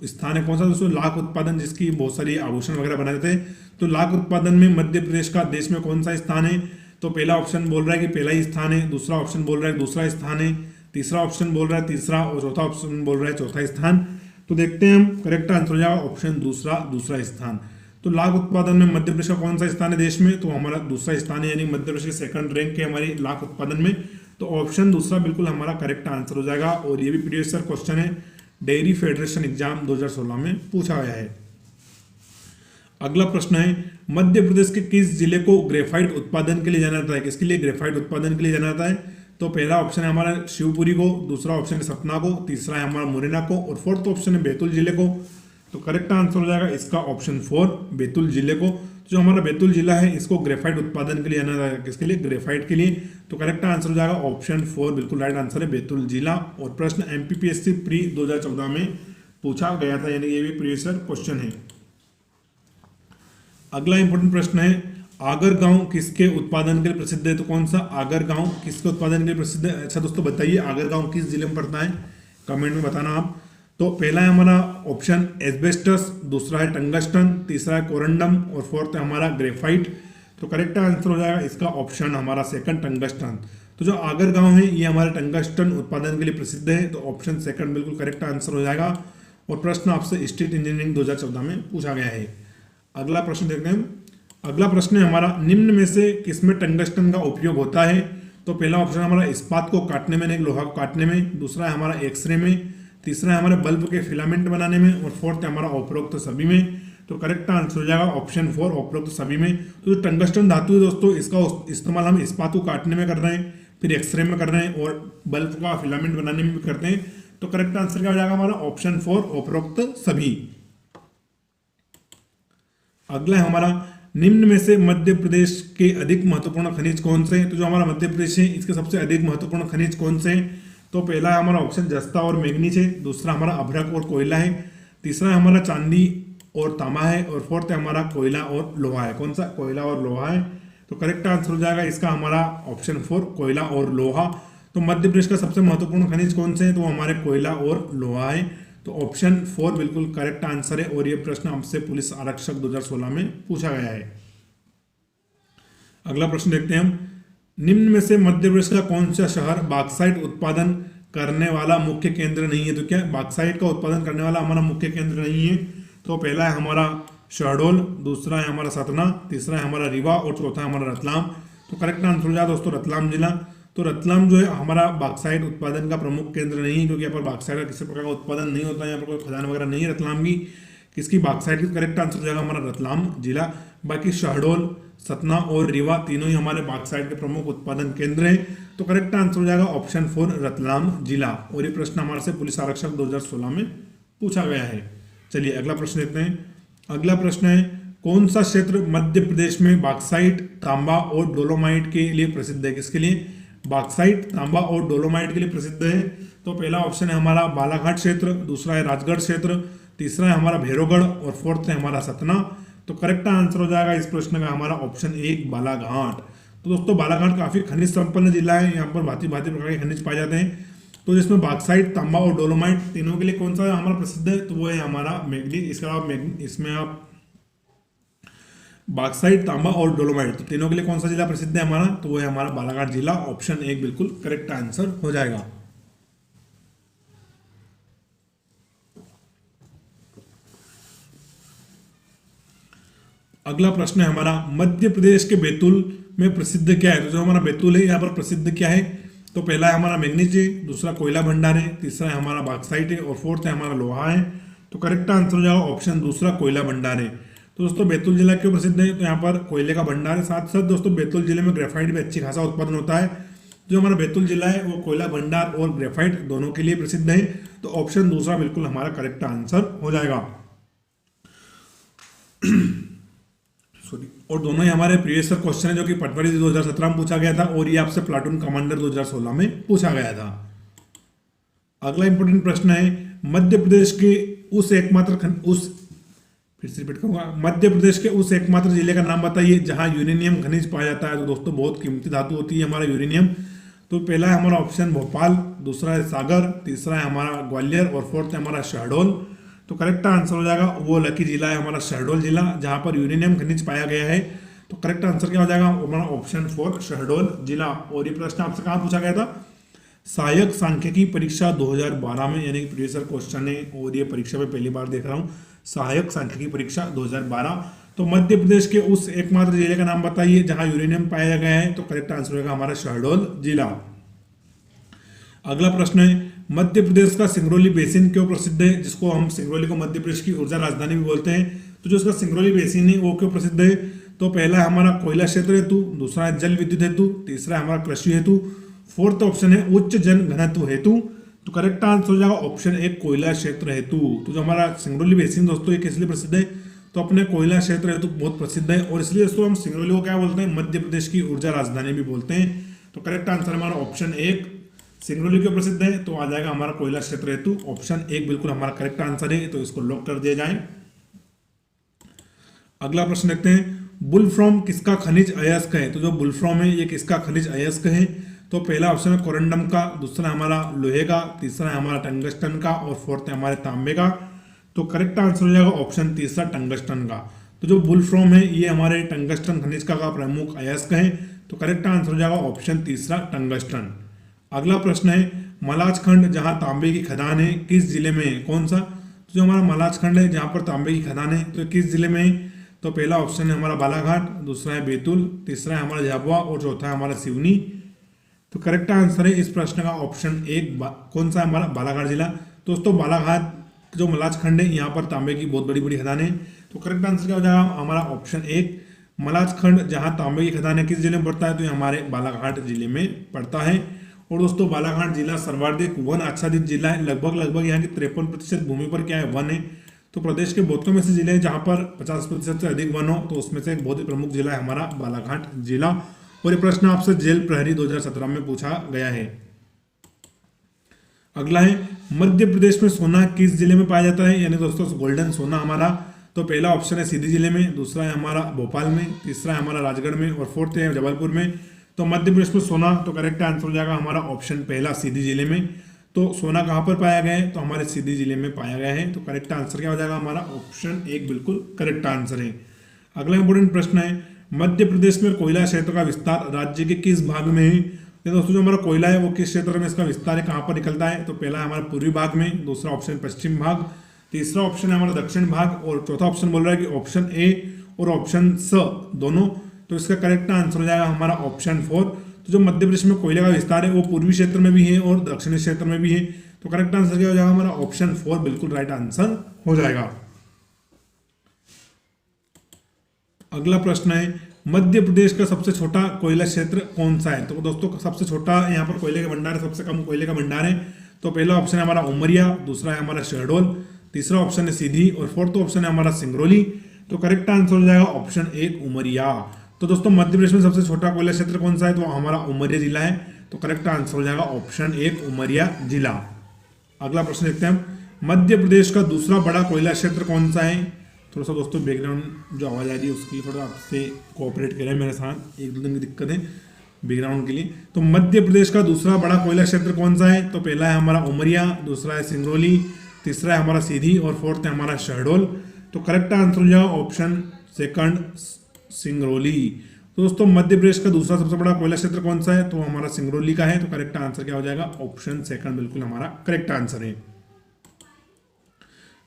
स्थान है? कौन सा दोस्तों? लाख उत्पादन जिसकी बहुत सारी आभूषण वगैरह बनाए जाते हैं। तो लाख उत्पादन में मध्य प्रदेश का देश में कौन सा स्थान है? तो पहला ऑप्शन बोल रहा है कि पहला ही स्थान है, दूसरा ऑप्शन बोल रहा है दूसरा स्थान है, तीसरा ऑप्शन बोल रहा है तीसरा और चौथा ऑप्शन बोल रहा है चौथा स्थान। तो देखते हैं हम, करेक्ट आंसर हो जाएगा ऑप्शन दूसरा स्थान। तो लाख उत्पादन में मध्य प्रदेश का कौन सा स्थान है देश में? तो हमारा दूसरा स्थान है, यानी मध्य प्रदेश की सेकंड रैंक है हमारी लाख उत्पादन में। तो ऑप्शन दूसरा बिल्कुल हमारा करेक्ट आंसर हो जाएगा। और ये भी प्रीवियस ईयर क्वेश्चन है डेयरी फेडरेशन एग्जाम 2016 में पूछा गया है। अगला प्रश्न है, मध्य प्रदेश के किस जिले को ग्रेफाइट उत्पादन के लिए जाना जाता है? किसके लिए ग्रेफाइट उत्पादन के लिए जाना जाता है? तो पहला ऑप्शन है हमारा शिवपुरी को, दूसरा ऑप्शन है सतना को, तीसरा है हमारा मुरैना को और फोर्थ ऑप्शन है बैतूल जिले को। तो करेक्ट आंसर हो जाएगा इसका ऑप्शन 4 बैतूल जिले को। जो हमारा बैतूल जिला है इसको ग्रेफाइट उत्पादन के लिए जाना जाएगा। किसके लिए? ग्रेफाइट के लिए। तो करेक्ट आंसर हो जाएगा ऑप्शन 4 बिल्कुल राइट आंसर है बैतूल जिला। और प्रश्न एमपीपीएससी प्री 2014 में पूछा गया था, यानी ये भी प्रीवियस ईयर क्वेश्चन है। अगला इंपॉर्टेंट प्रश्न है, आगर गांव किसके उत्पादन के लिए प्रसिद्ध है? तो कौन सा आगर गांव किसके उत्पादन के लिए प्रसिद्ध है? अच्छा दोस्तों बताइए, आगर गांव किस जिले में पड़ता है? कमेंट में बताना आप। तो पहला है हमारा ऑप्शन एस्बेस्टस, दूसरा है टंगस्टन, तीसरा है कोरंडम और फोर्थ है हमारा ग्रेफाइट। तो करेक्ट आंसर हो जाएगा इसका ऑप्शन हमारा सेकंड टंगस्टन। तो जो आगर गांव है ये हमारे टंगस्टन उत्पादन के लिए प्रसिद्ध है। तो ऑप्शन सेकंड बिल्कुल करेक्ट आंसर हो जाएगा। और प्रश्न आपसे स्टेट इंजीनियरिंग 2014 में पूछा गया है। अगला प्रश्न देखते हैं। अगला प्रश्न है हमारा, निम्न में से किसमें टंगस्टन का उपयोग होता है? तो पहला ऑप्शन हमारा इस्पात को काटने में, एक लोहा को काटने में, दूसरा है हमारा एक्सरे में, तीसरा है हमारे बल्ब के फिलामेंट बनाने में और फोर्थ है हमारा उपरोक्त सभी में। तो करेक्ट आंसर हो जाएगा ऑप्शन 4 उपरोक्त सभी में। तो जो टंगस्टन धातु है दोस्तों इसका इस्तेमाल हम इस्पात को काटने में कर रहे हैं, फिर एक्सरे में कर रहे हैं और बल्ब का फिलामेंट बनाने में भी करते हैं। तो करेक्ट आंसर क्या हो जाएगा हमारा ऑप्शन 4 उपरोक्त सभी। अगला है हमारा, निम्न में से मध्य प्रदेश के अधिक महत्वपूर्ण खनिज कौन से हैं? तो जो हमारा मध्य प्रदेश है इसके सबसे अधिक महत्वपूर्ण खनिज कौन से हैं? तो पहला है हमारा ऑप्शन जस्ता और मैग्नीज है, दूसरा हमारा अभ्रक और कोयला है, तीसरा है हमारा चांदी और तांबा है और फोर्थ है हमारा कोयला और लोहा है। कौन सा? कोयला और लोहा है। तो करेक्ट आंसर हो जाएगा इसका हमारा ऑप्शन 4 कोयला और लोहा। तो मध्य प्रदेश का सबसे महत्वपूर्ण खनिज कौन से हैं? तो हमारे कोयला और लोहा है। तो ऑप्शन 4 बिल्कुल करेक्ट आंसर है। और ये प्रश्न हमसे पुलिस आरक्षक 2016 में पूछा गया है। अगला प्रश्न देखते हैं हम, निम्न में से मध्य प्रदेश का कौन सा शहर बॉक्साइट उत्पादन करने वाला मुख्य केंद्र नहीं है? तो क्या बॉक्साइट का उत्पादन करने वाला हमारा मुख्य केंद्र नहीं है? तो पहला है हमारा शहडोल, दूसरा है हमारा सतना, तीसरा है हमारा रीवा और चौथा है हमारा रतलाम। तो करेक्ट आंसर हो जाए दोस्तों रतलाम जिला। तो रतलाम जो है हमारा बॉक्साइट उत्पादन का प्रमुख केंद्र नहीं है, क्योंकि यहाँ पर बॉक्साइट का किसी प्रकार का उत्पादन नहीं होता है, यहाँ पर कोई खदान वगैरह नहीं है रतलाम की। किसकी? बॉक्साइट की। करेक्ट आंसर हो जाएगा हमारा रतलाम जिला। बाकी शहडोल, सतना और रीवा तीनों ही हमारे बॉक्साइट के प्रमुख उत्पादन केंद्र हैं। तो करेक्ट आंसर हो जाएगा ऑप्शन 4 रतलाम जिला। और ये प्रश्न हमारे से पुलिस आरक्षक 2016 में पूछा गया है। चलिए अगला प्रश्न देखते हैं। अगला प्रश्न है, कौन सा क्षेत्र मध्य प्रदेश में बॉक्साइट, तांबा और डोलोमाइट के लिए प्रसिद्ध है? किसके लिए? बॉक्साइट, तांबा और डोलोमाइट के लिए प्रसिद्ध है। तो पहला ऑप्शन है हमारा बालाघाट क्षेत्र, दूसरा है राजगढ़ क्षेत्र, तीसरा है हमारा भैरवगढ़ और फोर्थ है हमारा सतना। तो करेक्ट आंसर हो जाएगा इस प्रश्न का हमारा ऑप्शन 1 बालाघाट। तो दोस्तों बालाघाट काफी खनिज संपन्न जिला है, यहाँ पर भांति भांति प्रकार के खनिज पाए जाते हैं। तो जिसमें बॉक्साइट, तांबा और डोलोमाइट तीनों के लिए कौन सा हमारा प्रसिद्ध है? तो वो है हमारा मैग्नीज। इसके अलावा इसमें आप बॉक्साइट, तांबा और डोलोमाइट तो तीनों के लिए कौन सा जिला प्रसिद्ध है हमारा? तो वो है हमारा बालाघाट जिला। ऑप्शन 1 बिल्कुल करेक्ट आंसर हो जाएगा। अगला प्रश्न है हमारा, मध्य प्रदेश के बैतूल में प्रसिद्ध क्या है? तो जो हमारा बैतूल है यहाँ पर प्रसिद्ध क्या है? तो पहला है हमारा मैग्नीज है, दूसरा कोयला भंडार है, तीसरा है हमारा बॉक्साइट है और फोर्थ है हमारा लोहा है। तो करेक्ट आंसर हो जाएगा ऑप्शन दूसरा कोयला भंडार है। तो दोस्तों बैतूल जिला क्यों प्रसिद्ध है? तो यहाँ पर कोयले का भंडार है, साथ साथ दोस्तों बैतूल जिले में ग्रेफाइट भी अच्छी खासा उत्पादन होता है। जो हमारा बैतूल जिला है वो कोयला भंडार और ग्रेफाइट दोनों के लिए प्रसिद्ध है। तो ऑप्शन दूसरा बिल्कुल हमारा करेक्ट आंसर हो जाएगा। और दोनों ही हमारे प्रीवियस क्वेश्चन है जो कि पटवारी 2017 में पूछा गया था और ये आपसे प्लाटून कमांडर 2016 में पूछा गया था। अगला इंपॉर्टेंट प्रश्न है, मध्य प्रदेश के उस मध्य प्रदेश के उस एकमात्र जिले का नाम बताइए जहां यूरेनियम खनिज पाया जाता है। तो दोस्तों बहुत कीमती धातु होती है हमारा यूरेनियम। तो पहला है हमारा ऑप्शन भोपाल, दूसरा है सागर, तीसरा है हमारा ग्वालियर और फोर्थ है हमारा शहडोल। तो करेक्ट आंसर हो जाएगा वो लकी जिला है हमारा शहडोल जिला, जहां पर यूरेनियम खनिज पाया गया है। तो करेक्ट आंसर क्या हो जाएगा हमारा ऑप्शन 4 शहडोल जिला। और ये प्रश्न आपसे कहाँ पूछा गया था? सहायक सांख्यिकी परीक्षा 2012 में, यानी कि प्रीवियस क्वेश्चन है और ये परीक्षा में पहली बार देख रहा हूँ। सहायक सांख्यिकी परीक्षा 2012। तो मध्य प्रदेश के उस एकमात्र जिले का नाम बताइए जहां यूरेनियम पाया गया है। तो करेक्ट आंसर होगा हमारा शहडोल जिला। अगला प्रश्न है, मध्य प्रदेश का सिंगरौली बेसिन क्यों प्रसिद्ध है? जिसको हम सिंगरौली को मध्य प्रदेश की ऊर्जा राजधानी भी बोलते हैं। तो जो इसका सिंगरौली बेसिन है वो क्यों प्रसिद्ध है? तो पहला है हमारा कोयला क्षेत्र हेतु, दूसरा है जल विद्युत हेतु, तीसरा है हमारा कृषि हेतु, फोर्थ ऑप्शन है उच्च जन घनत्व हेतु। तो करेक्ट आंसर हो जाएगा ऑप्शन एक कोयला क्षेत्र हेतु। तो जो हमारा सिंगरौली बेसिन दोस्तों ये किस लिए प्रसिद्ध है? तो अपने कोयला क्षेत्र हेतु बहुत प्रसिद्ध है, और इसलिए दोस्तों हम सिंगरौली को क्या बोलते हैं? मध्य प्रदेश की ऊर्जा राजधानी भी बोलते हैं। तो करेक्ट आंसर हमारा ऑप्शन एक सिंगरौली क्यों प्रसिद्ध है? तो आ जाएगा हमारा कोयला क्षेत्र हेतु, ऑप्शन एक बिल्कुल हमारा करेक्ट आंसर है। तो इसको लॉक कर दिया जाए। अगला प्रश्न देखते हैं, बुलफ्रॉम किसका खनिज अयस्क है? तो जो बुलफ्रॉम है ये किसका खनिज अयस्क है? तो पहला ऑप्शन है कोरंडम का, दूसरा हमारा लोहे का, तीसरा है हमारा टंगस्टन का, और फोर्थ है हमारे तांबे का। तो करेक्ट आंसर हो जाएगा ऑप्शन तीसरा टंगस्टन का। तो जो बुलफ्रॉम है ये हमारे टंगस्टन खनिज का प्रमुख अयस्क है। तो करेक्ट आंसर हो जाएगा ऑप्शन तीसरा टंगस्टन। अगला प्रश्न है, मलाज खंड जहां तांबे की खदान है किस जिले में है? कौन सा? तो जो हमारा मलाज खंड है जहां पर तांबे की खदान है तो किस जिले में है? तो पहला ऑप्शन है हमारा बालाघाट, दूसरा है बैतूल, तीसरा है हमारा झाबुआ, और चौथा है हमारा सिवनी। तो करेक्ट आंसर है इस प्रश्न का ऑप्शन एक कौन सा है? हमारा बालाघाट जिला। दोस्तों बालाघाट जो मलाज खंड है यहाँ पर तांबे की बहुत बड़ी बड़ी खदान है। तो करेक्ट आंसर क्या हो जाएगा? हमारा ऑप्शन एक मलाज खंड जहाँ तांबे की खदान है किस जिले में पड़ता है? तो ये हमारे बालाघाट जिले में पड़ता है। और दोस्तों बालाघाट जिला सर्वाधिक वन आच्छादित जिला है, लगभग यहाँ की 53% भूमि पर क्या है? वन है। तो प्रदेश के बहुतों में से जिले हैं जहां पर 50% से अधिक वन हो, तो उसमें से एक बहुत ही प्रमुख जिला है हमारा बालाघाट जिला। और ये प्रश्न आपसे जेल प्रहरी 2017 में पूछा गया है। अगला है, मध्य प्रदेश में सोना किस जिले में पाया जाता है? यानी दोस्तों गोल्डन सोना हमारा। तो पहला ऑप्शन है सीधी जिले में, दूसरा है हमारा भोपाल में, तीसरा है हमारा राजगढ़ में, और फोर्थ है जबलपुर में। तो मध्य प्रदेश में सोना, तो करेक्ट आंसर हो जाएगा हमारा ऑप्शन पहला सीधी जिले में। तो सोना कहां पर पाया गया है? तो हमारे सीधी जिले में पाया गया है। तो करेक्ट आंसर क्या हो जाएगा? हमारा ऑप्शन एक बिल्कुल करेक्ट आंसर है। अगला इंपोर्टेंट प्रश्न है, मध्य प्रदेश में कोयला क्षेत्र का विस्तार राज्य के किस भाग में है? तो दोस्तों जो हमारा कोयला है वो किस क्षेत्र में इसका विस्तार है, कहां पर निकलता है? तो पहला है हमारा पूर्वी भाग में, दूसरा ऑप्शन पश्चिम भाग, तीसरा ऑप्शन है हमारा दक्षिण भाग, और चौथा ऑप्शन बोल रहा है कि ऑप्शन ए और ऑप्शन स दोनों। तो इसका करेक्ट आंसर हो जाएगा हमारा ऑप्शन फोर। तो जो मध्य प्रदेश में कोयले का विस्तार है वो पूर्वी क्षेत्र में भी है और दक्षिणी क्षेत्र में भी है। तो करेक्ट आंसर क्या हो जाएगा? हमारा ऑप्शन फोर बिल्कुल राइट आंसर हो जाएगा। अगला प्रश्न है, मध्य प्रदेश का सबसे छोटा कोयला क्षेत्र कौन सा है? तो दोस्तों सबसे छोटा यहाँ पर कोयले का भंडार है, सबसे कम कोयले का भंडार है। तो पहला ऑप्शन है हमारा उमरिया, दूसरा है हमारा शहडोल, तीसरा ऑप्शन है सीधी, और फोर्थ ऑप्शन है हमारा सिंगरौली। तो करेक्ट आंसर हो जाएगा ऑप्शन एक उमरिया। तो दोस्तों मध्य प्रदेश में सबसे छोटा कोयला क्षेत्र कौन सा है? तो हमारा उमरिया जिला है। तो करेक्ट आंसर हो जाएगा ऑप्शन एक उमरिया जिला। अगला प्रश्न देखते हैं हम, मध्य प्रदेश का दूसरा बड़ा कोयला क्षेत्र कौन सा है? थोड़ा सा दोस्तों बैकग्राउंड जो आवाज़ आ रही है उसके लिए थोड़ा आपसे कोऑपरेट करें मेरे साथ, एक दो दिन की दिक्कत है बैकग्राउंड के लिए। तो मध्य प्रदेश का दूसरा बड़ा कोयला क्षेत्र कौन सा है? तो पहला है हमारा उमरिया, दूसरा है सिंगरौली, तीसरा है हमारा सीधी, और फोर्थ है हमारा शहडोल। तो करेक्ट आंसर हो जाएगा ऑप्शन सेकंड सिंगरौली। तो दोस्तों मध्य प्रदेश का दूसरा सबसे बड़ा कोयला क्षेत्र कौन सा है? तो हमारा सिंगरौली का है। तो करेक्ट आंसर क्या हो जाएगा? ऑप्शन सेकंड बिल्कुल हमारा करेक्ट आंसर है।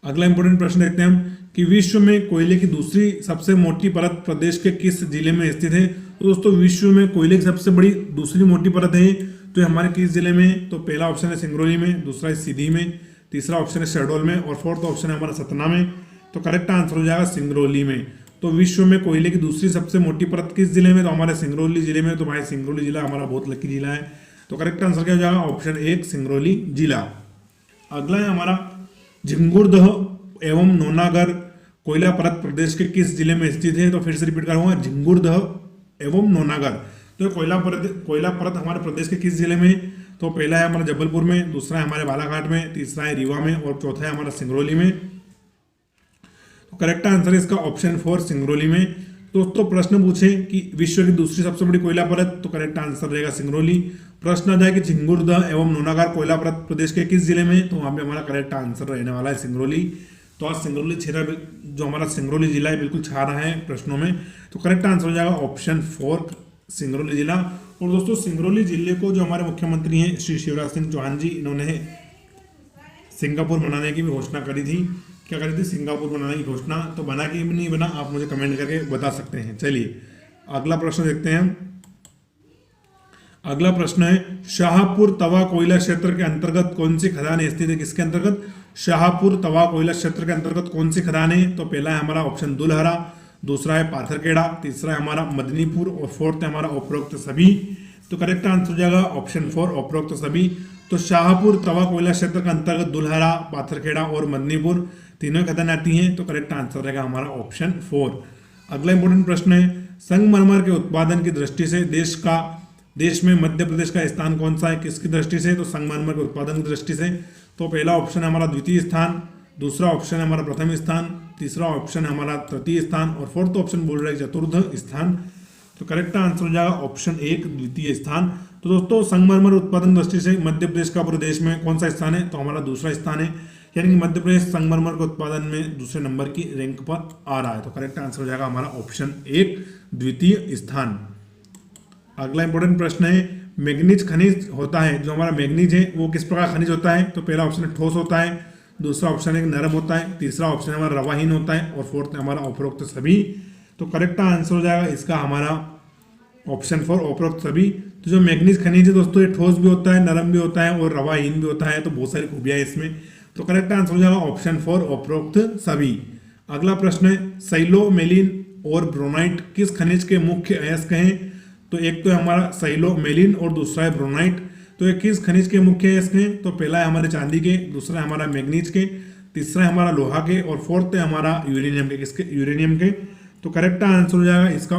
अगला इंपोर्टेंट प्रश्न देखते हैं हम कि विश्व में कोयले की दूसरी सबसे मोटी परत प्रदेश के किस जिले में स्थित है? तो दोस्तों विश्व में कोयले की सबसे बड़ी दूसरी मोटी परत है तो हमारे किस जिले में? तो पहला ऑप्शन है सिंगरौली में, दूसरा है सीधी में, तीसरा ऑप्शन है शहडोल में, और फोर्थ ऑप्शन है हमारा सतना में। तो करेक्ट आंसर हो जाएगा सिंगरौली में। तो विश्व में कोयले की दूसरी सबसे मोटी परत किस जिले में? तो हमारे सिंगरौली जिले में। तो भाई सिंगरौली जिला हमारा बहुत लकी जिला है। तो करेक्ट आंसर क्या हो जाएगा? ऑप्शन एक सिंगरौली जिला। अगला है हमारा झिंगुरदह एवं नौनागर कोयला परत प्रदेश के किस जिले में स्थित है? तो फिर से रिपीट करूंगा, झिंगुरदह एवं नौनागर। तो कोयला परत हमारे प्रदेश के किस जिले में? तो पहला है हमारा जबलपुर में, दूसरा है हमारे बालाघाट में, तीसरा है रीवा में, और चौथा है हमारा सिंगरौली में। तो करेक्ट आंसर है इसका ऑप्शन फोर सिंगरौली में। दोस्तों प्रश्न पूछे कि विश्व की दूसरी सबसे बड़ी कोयला परत, तो करेक्ट आंसर रहेगा सिंगरौली। प्रश्न आ जाए कि झिंगुरदह एवं नौनागर कोयला परत प्रदेश के किस जिले में? तो वहां पे हमारा करेक्ट आंसर रहने वाला है सिंगरौली। तो आज सिंगरौली क्षेत्र जो हमारा सिंगरौली जिला है बिल्कुल छा रहा है प्रश्नों में। तो करेक्ट आंसर हो जाएगा ऑप्शन फोर सिंगरौली जिला। और दोस्तों सिंगरौली जिले को जो हमारे मुख्यमंत्री हैं श्री शिवराज सिंह चौहान जी, इन्होंने सिंगापुर बनाने की भी घोषणा करी थी। क्या करी थी? सिंगापुर बनाने की घोषणा। तो बना कि नहीं बना, आप मुझे कमेंट करके बता सकते हैं। चलिए अगला प्रश्न देखते हैं हम। अगला प्रश्न है शाहपुर तवा कोयला क्षेत्र के अंतर्गत कौन सी खदान स्थित है? किसके अंतर्गत? शाहपुर तवा कोयला क्षेत्र के अंतर्गत कौन सी खदान है? तो पहला है हमारा ऑप्शन दुलहरा, दूसरा है पाथरखेड़ा, तीसरा है हमारा मदनीपुर और फोर्थ है हमारा उपरोक्त सभी। तो करेक्ट आंसर हो जाएगा ऑप्शन 4 उपरोक्त सभी। तो शाहपुर तवा कोयला क्षेत्र के अंतर्गत दुलहरा, पाथरखेड़ा और मदनीपुर तीनों खदान आती हैं। तो करेक्ट आंसर रहेगा हमारा ऑप्शन 4। अगला इंपॉर्टेंट प्रश्न है संगमरमर के उत्पादन की दृष्टि से देश में मध्य प्रदेश का स्थान कौन सा है? किसकी दृष्टि से? तो संगमरमर के उत्पादन की दृष्टि से। तो पहला ऑप्शन है हमारा द्वितीय स्थान, दूसरा ऑप्शन है हमारा प्रथम स्थान, तीसरा ऑप्शन है हमारा तृतीय स्थान और फोर्थ ऑप्शन बोल रहा है चतुर्थ स्थान। तो करेक्ट आंसर हो जाएगा ऑप्शन 1 द्वितीय स्थान। तो दोस्तों संगमरमर उत्पादन दृष्टि से मध्य प्रदेश का पूरे देश में कौन सा स्थान है? तो हमारा दूसरा स्थान है, यानी कि मध्य प्रदेश संगमरमर के उत्पादन में दूसरे नंबर की रैंक पर आ रहा है। तो करेक्ट आंसर हो जाएगा हमारा ऑप्शन 1 द्वितीय स्थान। अगला इंपॉर्टेंट प्रश्न है मैग्नीज खनिज होता है, जो हमारा मैग्नीज है वो किस प्रकार खनिज होता है? तो पहला ऑप्शन है ठोस होता है, दूसरा ऑप्शन है नरम होता है, तीसरा ऑप्शन है हमारा रवाहीन होता है और फोर्थ है हमारा उपरोक्त सभी। तो करेक्ट आंसर हो जाएगा इसका हमारा ऑप्शन 4 उपरोक्त सभी। तो जो मैग्नीज खनिज है दोस्तों ये ठोस भी होता है, नरम भी होता है और रवाहीन भी होता है। तो बहुत सारी खूबियां है इसमें। तो करेक्ट आंसर हो जाएगा ऑप्शन 4 उपरोक्त सभी। अगला प्रश्न है सैलोमेलिन और ब्रोनाइट किस खनिज के मुख्य अयस्क हैं? तो एक तो है हमारा सैलोमेलिन और दूसरा है ब्रोनाइट। तो ये किस खनिज के मुख्य अयस्क हैं? तो पहला है हमारे चांदी के, दूसरा है हमारा मैग्नीज के, तीसरा है हमारा लोहा के और फोर्थ है हमारा यूरेनियम के। किसके? यूरेनियम के। तो करेक्ट आंसर हो जाएगा इसका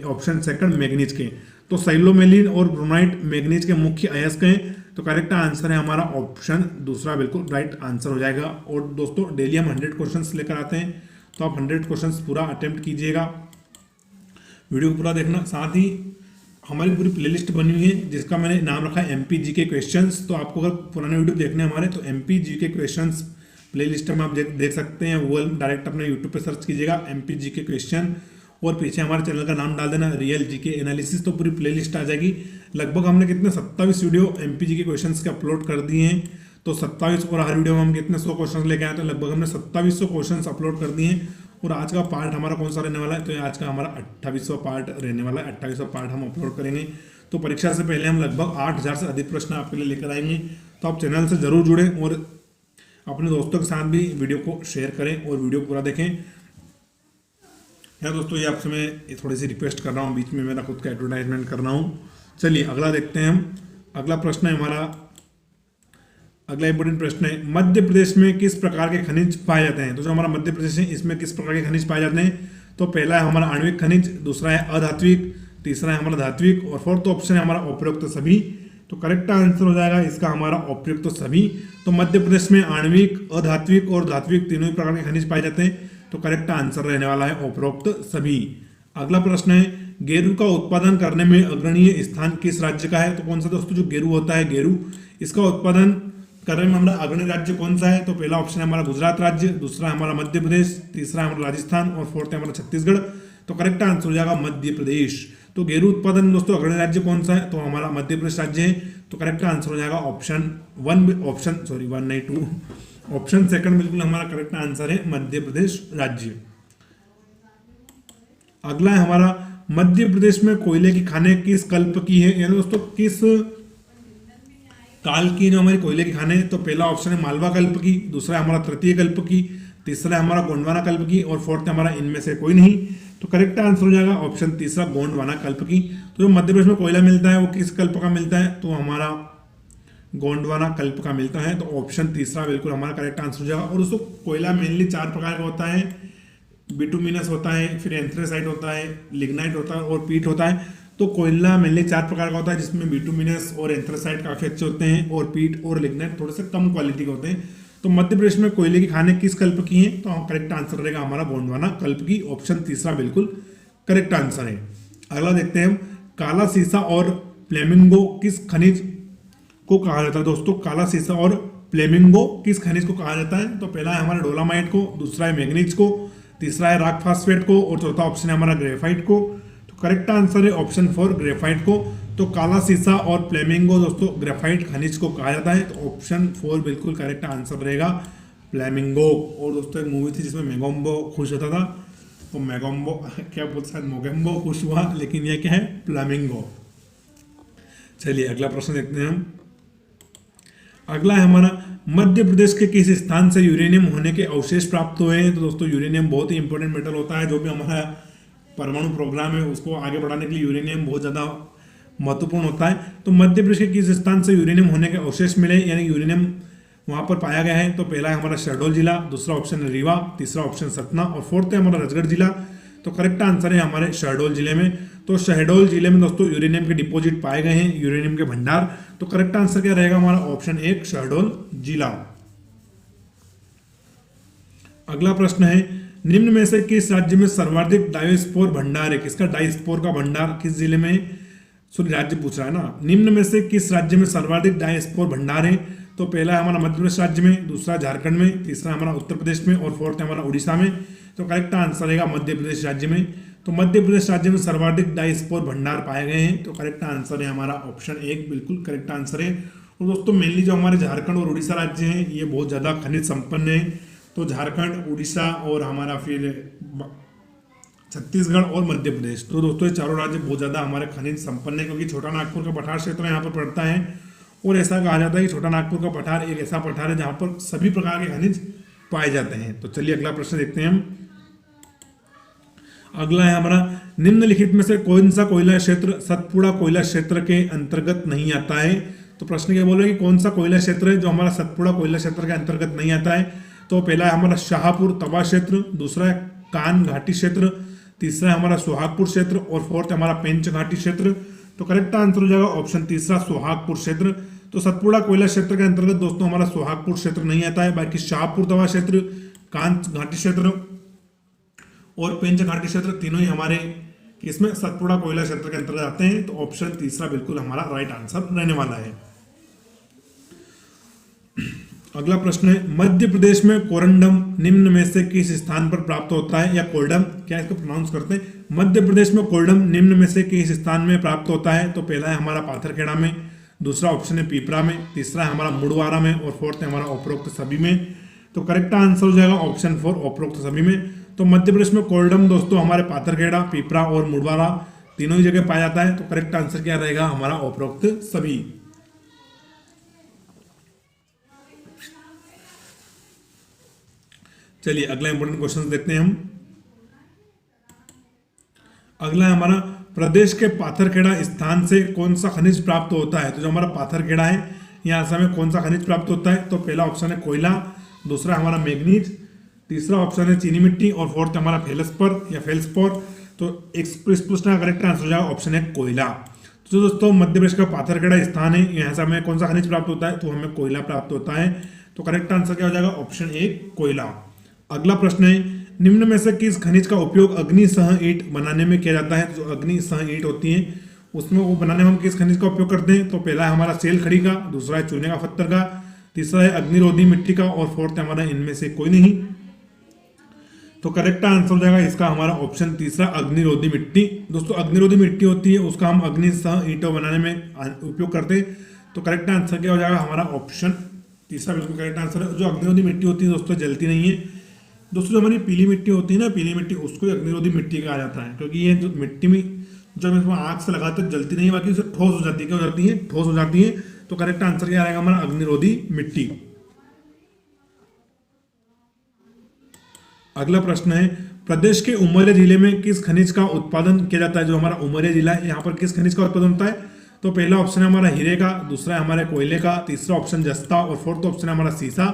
ऑप्शन 2 मैग्नीज के। तो सैलोमेलिन और ब्रोनाइट मैग्नीज के मुख्य अयस्क हैं। तो करेक्ट आंसर है हमारा ऑप्शन 2 बिल्कुल राइट आंसर हो जाएगा। और दोस्तों डेली हम 100 क्वेश्चंस लेकर आते हैं, तो आप 100 क्वेश्चंस पूरा अटेम्प्ट कीजिएगा, वीडियो को पूरा देखना। साथ ही हमारी पूरी प्लेलिस्ट बनी हुई है जिसका मैंने नाम रखा है एमपी जीके क्वेश्चंस। तो आपको अगर पुराने वीडियो देखने हमारे तो एमपी जीके क्वेश्चंस प्लेलिस्ट में आप देख सकते हैं। गूगल डायरेक्ट अपने यूट्यूब पे सर्च कीजिएगा एमपी जीके क्वेश्चन और पीछे हमारे चैनल का नाम डाल देना रियल जीके एनालिसिस, तो पूरी प्लेलिस्ट आ जाएगी। लगभग हमने कितने 27 वीडियो एमपी जीके क्वेश्चंस के अपलोड कर दिए हैं। तो 27 और हर वीडियो में हम कितने 100 क्वेश्चन लेके आए, तो लगभग हमने 2700 क्वेश्चन अपलोड कर दिए हैं। और आज का पार्ट हमारा कौन सा रहने वाला है? तो आज का हमारा 28वां पार्ट रहने वाला है। 28वां पार्ट हम अपलोड करेंगे। तो परीक्षा से पहले हम लगभग 8000 से अधिक प्रश्न आपके लिए लेकर आएंगे। तो आप चैनल से जरूर जुड़ें और अपने दोस्तों के साथ भी वीडियो को शेयर करें और वीडियो पूरा देखें। यार दोस्तों ये आपसे मैं थोड़ी सी रिक्वेस्ट कर रहा हूँ, बीच में मेरा खुद का एडवर्टाइजमेंट कर रहा हूँ। चलिए अगला देखते हैं हम। अगला प्रश्न है हमारा, अगला इंपॉर्टेंट प्रश्न है मध्य प्रदेश में किस प्रकार के खनिज पाए जाते हैं? तो जो हमारा मध्य प्रदेश है इसमें किस प्रकार के खनिज पाए जाते हैं? तो पहला है हमारा आणविक खनिज, दूसरा है अधात्विक, तीसरा है हमारा धात्विक और फोर्थ ऑप्शन है हमारा उपयुक्त सभी। तो करेक्ट आंसर हो जाएगा इसका हमारा उपयुक्त सभी। तो मध्य प्रदेश में आणविक, अधात्विक और धात्विक तीनों ही प्रकार के खनिज पाए जाते हैं। तो करेक्ट आंसर रहने वाला है उपरोक्त सभी। अगला प्रश्न है गेरू का उत्पादन करने में अग्रणीय स्थान किस राज्य का है? तो कौन सा दोस्तों जो गेरू होता है, गेरू इसका उत्पादन करने में हमारा अग्रणी राज्य कौन सा है? तो पहला ऑप्शन है हमारा गुजरात राज्य, दूसरा है हमारा मध्य प्रदेश, तीसरा है हमारा राजस्थान और फोर्थ है हमारा छत्तीसगढ़। तो करेक्ट आंसर हो जाएगा मध्य प्रदेश। तो गेरू उत्पादन दोस्तों अग्रणी राज्य कौन सा है? तो हमारा मध्य प्रदेश राज्य है। तो करेक्ट आंसर हो जाएगा ऑप्शन 2 ऑप्शन 2 बिल्कुल हमारा करेक्ट आंसर है मध्य प्रदेश राज्य। अगला है हमारा मध्य प्रदेश में कोयले की खानें किस कल्प की है? यानी दोस्तों किस काल की जो हमारी कोयले की खानें? तो पहला ऑप्शन है मालवा कल्प की, दूसरा है हमारा तृतीय कल्प की, तीसरा है हमारा गोंडवाना कल्प की और फोर्थ है हमारा इनमें से कोई नहीं। तो करेक्ट आंसर हो जाएगा ऑप्शन 3 गोंडवाना कल्प की। तो जो मध्य प्रदेश में कोयला मिलता है वो किस कल्प का मिलता है? तो हमारा गोंडवाना कल्प का मिलता है। तो ऑप्शन 3 बिल्कुल हमारा करेक्ट आंसर हो जाएगा। और दोस्तों कोयला मेनली 4 प्रकार का होता है, बिटुमिनस होता है, फिर एंथ्रेसाइट होता है, लिग्नाइट होता है और पीट होता है। तो कोयला मेनली 4 प्रकार का होता है जिसमें बिटुमिनस और एंथ्रेसाइट काफी अच्छे होते हैं और पीट और लिग्नाइट थोड़े से कम क्वालिटी के होते हैं। तो मध्य प्रदेश में कोयले की खानें किस कल्प की हैं? तो करेक्ट आंसर रहेगा हमारा गोंडवाना कल्प की। ऑप्शन 3 बिल्कुल करेक्ट आंसर है। अगला देखते हैं हम काला सीसा और फ्लेमिंगो किस खनिज को कहा जाता है? दोस्तों काला सीसा और फ्लेमिंगो किस खनिज को कहा जाता है? तो पहला है हमारा डोलामाइट को, दूसरा है मैग्नीज को, तीसरा है रॉक फास्फेट को और चौथा ऑप्शन है हमारा ग्रेफाइट को। तो करेक्ट आंसर है ऑप्शन 4 ग्रेफाइट को। तो काला सीसा और फ्लेमिंगो दोस्तों ग्रेफाइट खनिज को कहा जाता है। तो ऑप्शन 4 बिल्कुल करेक्ट आंसर रहेगा फ्लेमिंगो। और दोस्तों एक मूवी थी जिसमें मेगोम्बो खुश होता था, तो मेगोम्बो क्या बोलते शायद मोगेम्बो खुश हुआ, लेकिन यह क्या है फ्लेमिंगो। चलिए अगला प्रश्न देखते हैं हम। अगला है हमारा, मध्य प्रदेश के किस स्थान से यूरेनियम होने के अवशेष प्राप्त हुए हैं? तो दोस्तों यूरेनियम बहुत ही इंपॉर्टेंट मेटल होता है, जो भी हमारा परमाणु प्रोग्राम है उसको आगे बढ़ाने के लिए यूरेनियम बहुत ज़्यादा महत्वपूर्ण होता है। तो मध्य प्रदेश के किस स्थान से यूरेनियम होने के अवशेष मिले, यानी यूरेनियम वहाँ पर पाया गया है? तो पहला है हमारा शहडोल जिला, दूसरा ऑप्शन है रीवा, तीसरा ऑप्शन सतना और फोर्थ है हमारा राजगढ़ जिला। तो करेक्ट आंसर है हमारे शहडोल जिले में। तो शहडोल जिले में दोस्तों यूरेनियम के डिपॉजिट पाए गए हैं, यूरेनियम के भंडार। तो करेक्ट आंसर क्या रहेगा हमारा? ऑप्शन 1 शहडोल जिला। अगला प्रश्न है, निम्न में से किस राज्य में सर्वाधिक डायोस्पोर भंडार है? किसका डायोस्पोर का भंडार किस जिले में? सॉरी राज्य पूछ रहा है ना। निम्न में से किस राज्य में सर्वाधिक डायोस्पोर भंडार है? तो पहला है हमारा मध्य प्रदेश राज्य में, दूसरा झारखंड में, तीसरा हमारा उत्तर प्रदेश में और फोर्थ है हमारा उड़ीसा में। तो करेक्ट आंसर रहेगा मध्य प्रदेश राज्य में। तो मध्य प्रदेश राज्य में सर्वाधिक डायोस्पोर भंडार पाए गए हैं। तो करेक्ट आंसर है हमारा ऑप्शन 1, बिल्कुल करेक्ट आंसर है। और दोस्तों मेनली जो हमारे झारखंड और उड़ीसा राज्य हैं ये बहुत ज़्यादा खनिज संपन्न है। तो झारखंड, उड़ीसा और हमारा फिर छत्तीसगढ़ और मध्य प्रदेश, तो दोस्तों ये चारों राज्य बहुत ज़्यादा हमारे खनिज संपन्न है, क्योंकि छोटा नागपुर का पठार क्षेत्र यहाँ पर पड़ता है। और ऐसा कहा जाता है कि छोटा नागपुर का पठार एक ऐसा पठार है जहाँ पर सभी प्रकार के खनिज पाए जाते हैं। तो चलिए अगला प्रश्न देखते हैं हम। अगला है हमारा, निम्नलिखित में से कौन सा कोयला क्षेत्र सतपुड़ा कोयला क्षेत्र के अंतर्गत नहीं आता है? तो प्रश्न क्या बोल रहे हैं कि कौन सा कोयला क्षेत्र है जो हमारा सतपुड़ा कोयला क्षेत्र के अंतर्गत नहीं आता है? तो पहला है हमारा शाहपुर तवा क्षेत्र, दूसरा है कान घाटी क्षेत्र, तीसरा है हमारा सुहागपुर क्षेत्र और फोर्थ है हमारा पेंच घाटी क्षेत्र। तो करेक्ट आंसर हो जाएगा ऑप्शन तीसरा सुहागपुर क्षेत्र। तो सतपुड़ा कोयला क्षेत्र के अंतर्गत दोस्तों हमारा सुहागपुर क्षेत्र नहीं आता है, बाकी शाहपुर तवा क्षेत्र, कान घाटी क्षेत्र और पेंच घाटी क्षेत्र तीनों ही हमारे इसमें सतपुड़ा कोयला क्षेत्र के अंतर्गत आते हैं। तो ऑप्शन तीसरा बिल्कुल हमारा राइट आंसर रहने वाला है। अगला प्रश्न है, मध्य प्रदेश में कोरंडम निम्न में से किस स्थान पर प्राप्त होता है? या कोल्डम, क्या इसको प्रोनाउंस करते हैं? मध्य प्रदेश में कोल्डम निम्न में से किस स्थान में प्राप्त होता है? तो पहला है हमारा पाथरखेड़ा में, दूसरा ऑप्शन है पीपरा में, तीसरा है हमारा मुड़वारा में और फोर्थ है हमारा उपरोक्त सभी में। तो करेक्ट आंसर हो जाएगा ऑप्शन 4 उपरोक्त सभी में। तो मध्य प्रदेश में कोल्डम दोस्तों हमारे पाथरखेड़ा, पीपरा और मुड़वारा तीनों ही जगह पाया जाता है। तो करेक्ट आंसर क्या रहेगा हमारा? उपरोक्त सभी। चलिए अगला इंपॉर्टेंट क्वेश्चन देखते हैं हम। अगला है हमारा, प्रदेश के पाथरखेड़ा स्थान से कौन सा खनिज प्राप्त होता है? तो जो हमारा पाथरखेड़ा है यहाँ से हमें कौन सा खनिज प्राप्त होता है? तो पहला ऑप्शन है कोयला, दूसरा हमारा मैग्नीज, तीसरा ऑप्शन है चीनी मिट्टी और फोर्थ हमारा फेल्सपर या फेल्सपोर। तो इस प्रश्न का करेक्ट आंसर हो जाएगा ऑप्शन है कोयला। तो दोस्तों मध्य प्रदेश का पाथरखेड़ा स्थान है, यहाँ से हमें कौन सा खनिज प्राप्त होता है? तो हमें कोयला प्राप्त होता है। तो करेक्ट आंसर क्या हो जाएगा? ऑप्शन 1 कोयला। अगला प्रश्न है, निम्न में से किस खनिज का उपयोग अग्निसह ईंट बनाने में किया जाता है? जो अग्निसह ईंट होती है उसमें वो बनाने में हम किस खनिज का उपयोग करते हैं? तो पहला है हमारा सेल खड़ी का, दूसरा है चूने का पत्थर का, तीसरा है अग्निरोधी मिट्टी का और फोर्थ है हमारा इनमें से कोई नहीं। तो करेक्ट आंसर हो जाएगा इसका हमारा ऑप्शन तीसरा अग्निरोधी मिट्टी। दोस्तों अग्निरोधी मिट्टी होती है उसका हम अग्निसह ईंटों बनाने में उपयोग करते हैं। तो करेक्ट आंसर क्या हो जाएगा हमारा? ऑप्शन तीसरा बिल्कुल करेक्ट आंसर है। जो अग्निरोधी मिट्टी होती है दोस्तों जलती नहीं है। दोस्तों जो हमारी पीली मिट्टी होती है ना, पीली मिट्टी, उसको अग्निरोधी मिट्टी कहा जाता है, क्योंकि ये जो मिट्टी में जब इसमें आग से लगाते हैं जलती नहीं है, बाकी उसे ठोस हो जाती है। क्या हो जाती है? ठोस हो जाती है। तो करेक्ट आंसर क्या रहेगा हमारा? अग्निरोधी मिट्टी। अगला प्रश्न है, प्रदेश के उमरिया जिले में किस खनिज का उत्पादन किया जाता है? जो हमारा उमरिया जिला है यहाँ पर किस खनिज का उत्पादन होता है? तो पहला ऑप्शन है हमारा हीरे का, दूसरा है हमारे कोयले का, तीसरा ऑप्शन जस्ता और फोर्थ ऑप्शन है हमारा सीसा।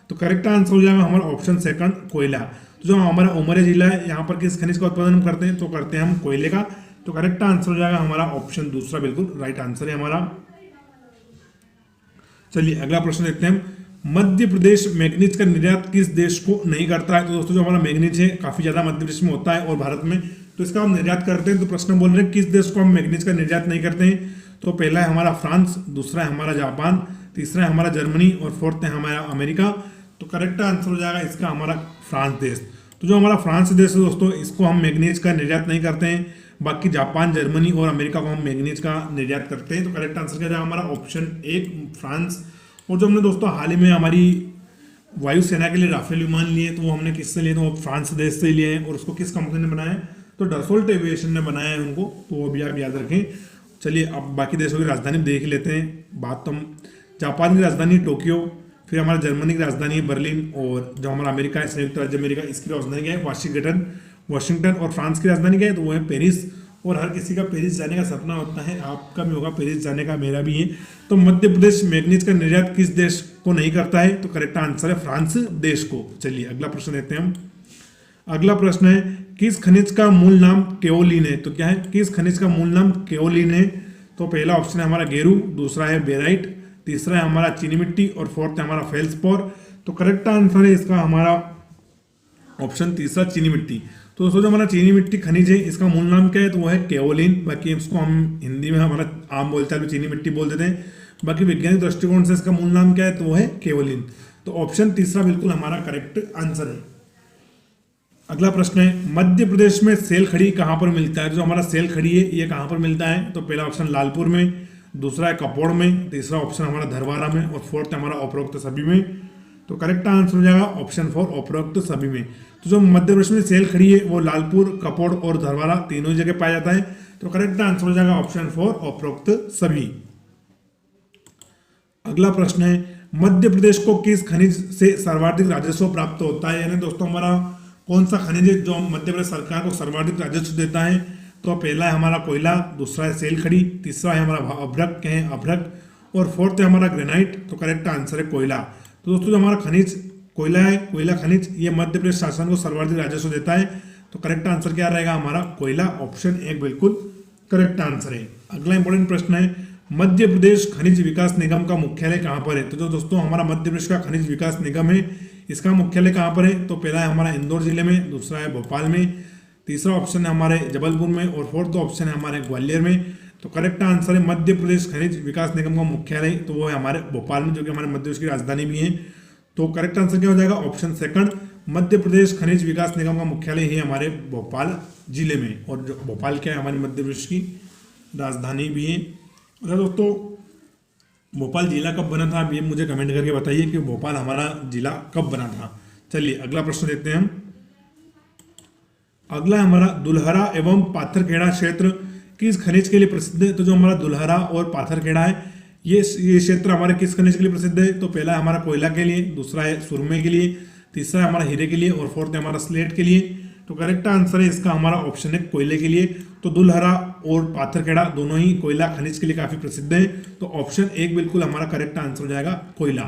तो करेक्ट आंसर हो जाएगा हमारा ऑप्शन सेकंड कोयला। तो जो हमारा उमरिया जिला है यहाँ पर किस खनिज का उत्पादन हम करते हैं? तो करते हैं हम कोयले का। तो करेक्ट आंसर हो जाएगा हमारा ऑप्शन दूसरा बिल्कुल राइट आंसर है हमारा। चलिए अगला प्रश्न देखते हैं हम। मध्य प्रदेश मैग्नीज का निर्यात किस देश को नहीं करता है? तो दोस्तों जो हमारा मैग्नीज है काफी ज्यादा मध्य प्रदेश में होता है और भारत में, तो इसका हम निर्यात करते हैं। तो प्रश्न बोल रहे हैं किस देश को हम मैग्नीज का निर्यात नहीं करते हैं? तो पहला है हमारा फ्रांस, दूसरा है हमारा जापान, तीसरा है हमारा जर्मनी और फोर्थ है हमारा अमेरिका। तो करेक्ट आंसर हो जाएगा इसका हमारा फ्रांस देश। तो जो हमारा फ्रांस देश है दोस्तों इसको हम मैग्नीज का निर्यात नहीं करते हैं, बाकी जापान, जर्मनी और अमेरिका को हम मैग्नीज का निर्यात करते हैं। तो करेक्ट आंसर क्या जाएगा हमारा? Option 1 France. और जो हमने दोस्तों हाल ही में हमारी वायुसेना के लिए राफेल विमान लिए, तो वो हमने किससे लिए? तो वो फ्रांस देश से लिए हैं। और उसको किस कंपनी ने बनाया है? तो डसोल्ट एविएशन ने बनाया है उनको, तो वो भी आप याद रखें। चलिए अब बाकी देशों की राजधानी देख लेते हैं। बात तो हम जापान की राजधानी टोक्यो, फिर हमारा जर्मनी की राजधानी है बर्लिन, और जो हमारा अमेरिका है संयुक्त राज्य अमेरिका, इसकी राजधानी क्या है वाशिंगटन। वाशिंगटन और फ्रांस की राजधानी क्या है, तो वो है पेरिस। और हर किसी का पेरिस जाने का सपना होता है, आपका भी होगा पेरिस जाने का, मेरा भी है। तो मध्य प्रदेश मैग्नीज का निर्यात किस देश को नहीं करता है, तो करेक्ट आंसर है फ्रांस देश को। चलिए अगला प्रश्न लेते हैं हम। अगला प्रश्न है किस खनिज का मूल नाम केओलिन है, तो क्या है किस खनिज का मूल नाम केओलिन है, तो पहला ऑप्शन है हमारा गेरू, दूसरा है बेराइट, तीसरा है हमारा चीनी मिट्टी, और फोर्थ है हमारा फेल्सपोर। तो करेक्ट आंसर है इसका हमारा ऑप्शन तीसरा चीनी मिट्टी। तो दोस्तों जो हमारा चीनी मिट्टी खनिज है इसका मूल नाम क्या है, तो वो है केओलिन। बाकी इसको हम हिंदी में हमारा आम बोलचाल में चीनी मिट्टी बोल देते हैं, बाकी वैज्ञानिक दृष्टिकोण से इसका मूल नाम क्या है, तो वो है केओलिन। तो ऑप्शन तीसरा बिल्कुल हमारा करेक्ट आंसर है। अगला प्रश्न है मध्य प्रदेश में सेल खड़ी कहाँ पर मिलता है, जो हमारा सेल खड़ी है ये कहाँ पर मिलता है, तो पहला ऑप्शन लालपुर में, दूसरा है कपौड़ में, तीसरा ऑप्शन हमारा धरवारा में, और फोर्थ है हमारा उपरोक्त सभी में। तो करेक्ट आंसर हो जाएगा ऑप्शन 4 उपरोक्त सभी में। तो जो मध्य प्रदेश में सेल खड़ी है वो लालपुर, कपौड़ और धरवारा तीनों ही जगह पाया जाता है। तो करेक्ट आंसर हो जाएगा ऑप्शन 4 उपरोक्त सभी। अगला प्रश्न है मध्य प्रदेश को किस खनिज से सर्वाधिक राजस्व प्राप्त होता है, यानी दोस्तों हमारा कौन सा खनिज है जो मध्य प्रदेश सरकार को सर्वाधिक राजस्व देता है, तो पहला है हमारा कोयला, दूसरा है सेल खड़ी, तीसरा है हमारा अभ्रक कहें अभ्रक, और फोर्थ है हमारा ग्रेनाइट। तो करेक्ट आंसर है कोयला। तो दोस्तों जो हमारा खनिज कोयला है, कोयला खनिज, ये मध्य प्रदेश शासन को सर्वाधिक राजस्व देता है। तो करेक्ट आंसर क्या रहेगा हमारा कोयला, ऑप्शन 1 बिल्कुल करेक्ट आंसर है। अगला इंपॉर्टेंट प्रश्न है मध्य प्रदेश खनिज विकास निगम का मुख्यालय कहाँ पर है, तो जो दोस्तों हमारा मध्य प्रदेश का खनिज विकास निगम है इसका मुख्यालय कहाँ पर है, तो पहला है हमारा इंदौर जिले में, दूसरा है भोपाल में, तीसरा ऑप्शन है हमारे जबलपुर में, और फोर्थ ऑप्शन है हमारे ग्वालियर में। तो करेक्ट आंसर है मध्य प्रदेश खनिज विकास निगम का मुख्यालय, तो वो है हमारे भोपाल में, जो कि हमारे मध्य प्रदेश की राजधानी भी है। तो करेक्ट आंसर क्या हो जाएगा ऑप्शन 2 मध्य प्रदेश खनिज विकास निगम का मुख्यालय है हमारे भोपाल जिले में, और जो भोपाल क्या है हमारे मध्य प्रदेश की राजधानी भी है। अच्छा दोस्तों भोपाल जिला कब बना था, ये मुझे कमेंट करके बताइए कि भोपाल हमारा जिला कब बना था। चलिए अगला प्रश्न देखते हैं हम। अगला हमारा दुल्हरा एवं पाथरखेड़ा क्षेत्र किस खनिज के लिए प्रसिद्ध है, तो जो हमारा दुल्हरा और पाथरखेड़ा है ये क्षेत्र हमारे किस खनिज के लिए प्रसिद्ध है, तो पहला है हमारा कोयला के लिए, दूसरा है सुरमे के लिए, तीसरा है हमारा हीरे के लिए, और फोर्थ है हमारा स्लेट के लिए। तो करेक्ट आंसर है इसका हमारा ऑप्शन है कोयले के लिए। तो दुल्हरा और पाथरखेड़ा दोनों ही कोयला खनिज के लिए काफी प्रसिद्ध है। तो ऑप्शन 1 बिल्कुल हमारा करेक्ट आंसर हो जाएगा कोयला।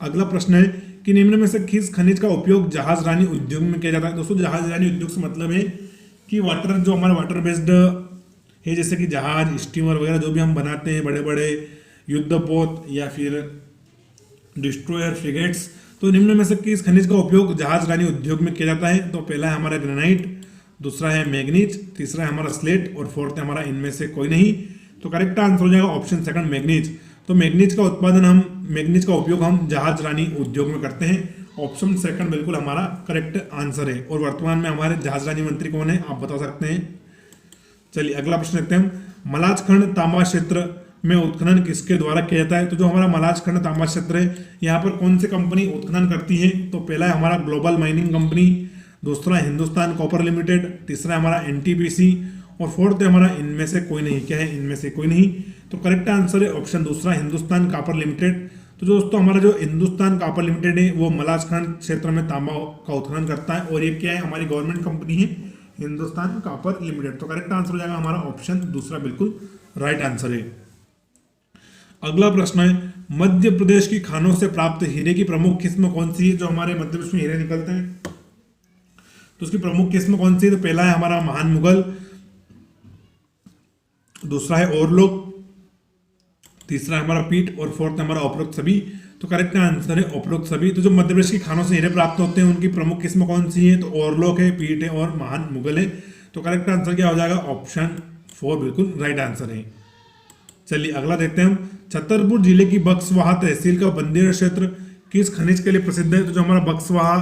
अगला प्रश्न है कि निम्न में से किस खनिज का उपयोग जहाज रानी उद्योग में किया जाता है। दोस्तों जहाज रानी उद्योग से मतलब है कि वाटर जो हमारा वाटर बेस्ड है, जैसे कि जहाज स्टीमर वगैरह जो भी हम बनाते हैं, बड़े बड़े युद्धपोत या फिर डिस्ट्रॉयर फ्रिगेट्स, तो निम्न में से किस खनिज का उपयोग जहाज रानी उद्योग में किया जाता है, तो पहला है हमारा ग्रेनाइट, दूसरा है मैग्नीज, तीसरा है हमारा स्लेट, और फोर्थ है हमारा इनमें से कोई नहीं। तो करेक्ट आंसर हो जाएगा ऑप्शन 2 मैग्नीज। तो मैग्नीज का उपयोग हम जहाज रानी उद्योग में करते हैं। ऑप्शन 2 बिल्कुल हमारा करेक्ट आंसर है। और वर्तमान में हमारे जहाज रानी मंत्री कौन है आप बता सकते हैं। चलिए अगला प्रश्न देखते हैं। मलाजखंड तांबा क्षेत्र में उत्खनन किसके द्वारा किया जाता है, तो जो हमारा मलाजखंड तांबा क्षेत्र है यहाँ पर कौन सी कंपनी उत्खनन करती है, तो पहला है हमारा ग्लोबल माइनिंग कंपनी, दूसरा हिंदुस्तान कॉपर लिमिटेड, तीसरा है हमारा एनटीपीसी, और फोर्थ है हमारा इनमें से कोई नहीं। क्या है इनमें से कोई नहीं। तो करेक्ट आंसर है ऑप्शन दूसरा हिंदुस्तान कॉपर लिमिटेड। तो जो दोस्तों हमारा जो हिंदुस्तान कॉपर लिमिटेड है वो मलाजखंड क्षेत्र में तांबा का उत्खनन करता है, और ये क्या है हमारी गवर्नमेंट कंपनी है हिंदुस्तान कॉपर लिमिटेड। तो करेक्ट आंसर हो जाएगा हमारा ऑप्शन दूसरा बिल्कुल राइट आंसर है। अगला प्रश्न है मध्य प्रदेश की खानों से प्राप्त हीरे की प्रमुख किस्म कौन सी है, जो हमारे मध्य प्रदेश में हीरे निकलते हैं तो उसकी प्रमुख किस्म कौन सी है, तो पहला है हमारा महान मुगल, दूसरा है ओरलोक, तीसरा है हमारा पीट, और फोर्थ है हमारा उपरोक्त सभी। तो करेक्ट आंसर है उपरोक्त सभी। तो जो मध्य प्रदेश की खानों से हीरे प्राप्त होते हैं उनकी प्रमुख किस्म कौन सी है, तो ओरलोक है, पीट है और महान मुगल है। तो करेक्ट आंसर क्या हो जाएगा ऑप्शन 4 बिल्कुल राइट आंसर है। चलिए अगला देखते हैं हम। छतरपुर जिले की बक्सवाहा तहसील का बंदेर क्षेत्र किस खनिज के लिए प्रसिद्ध है, तो जो हमारा बक्सवाहा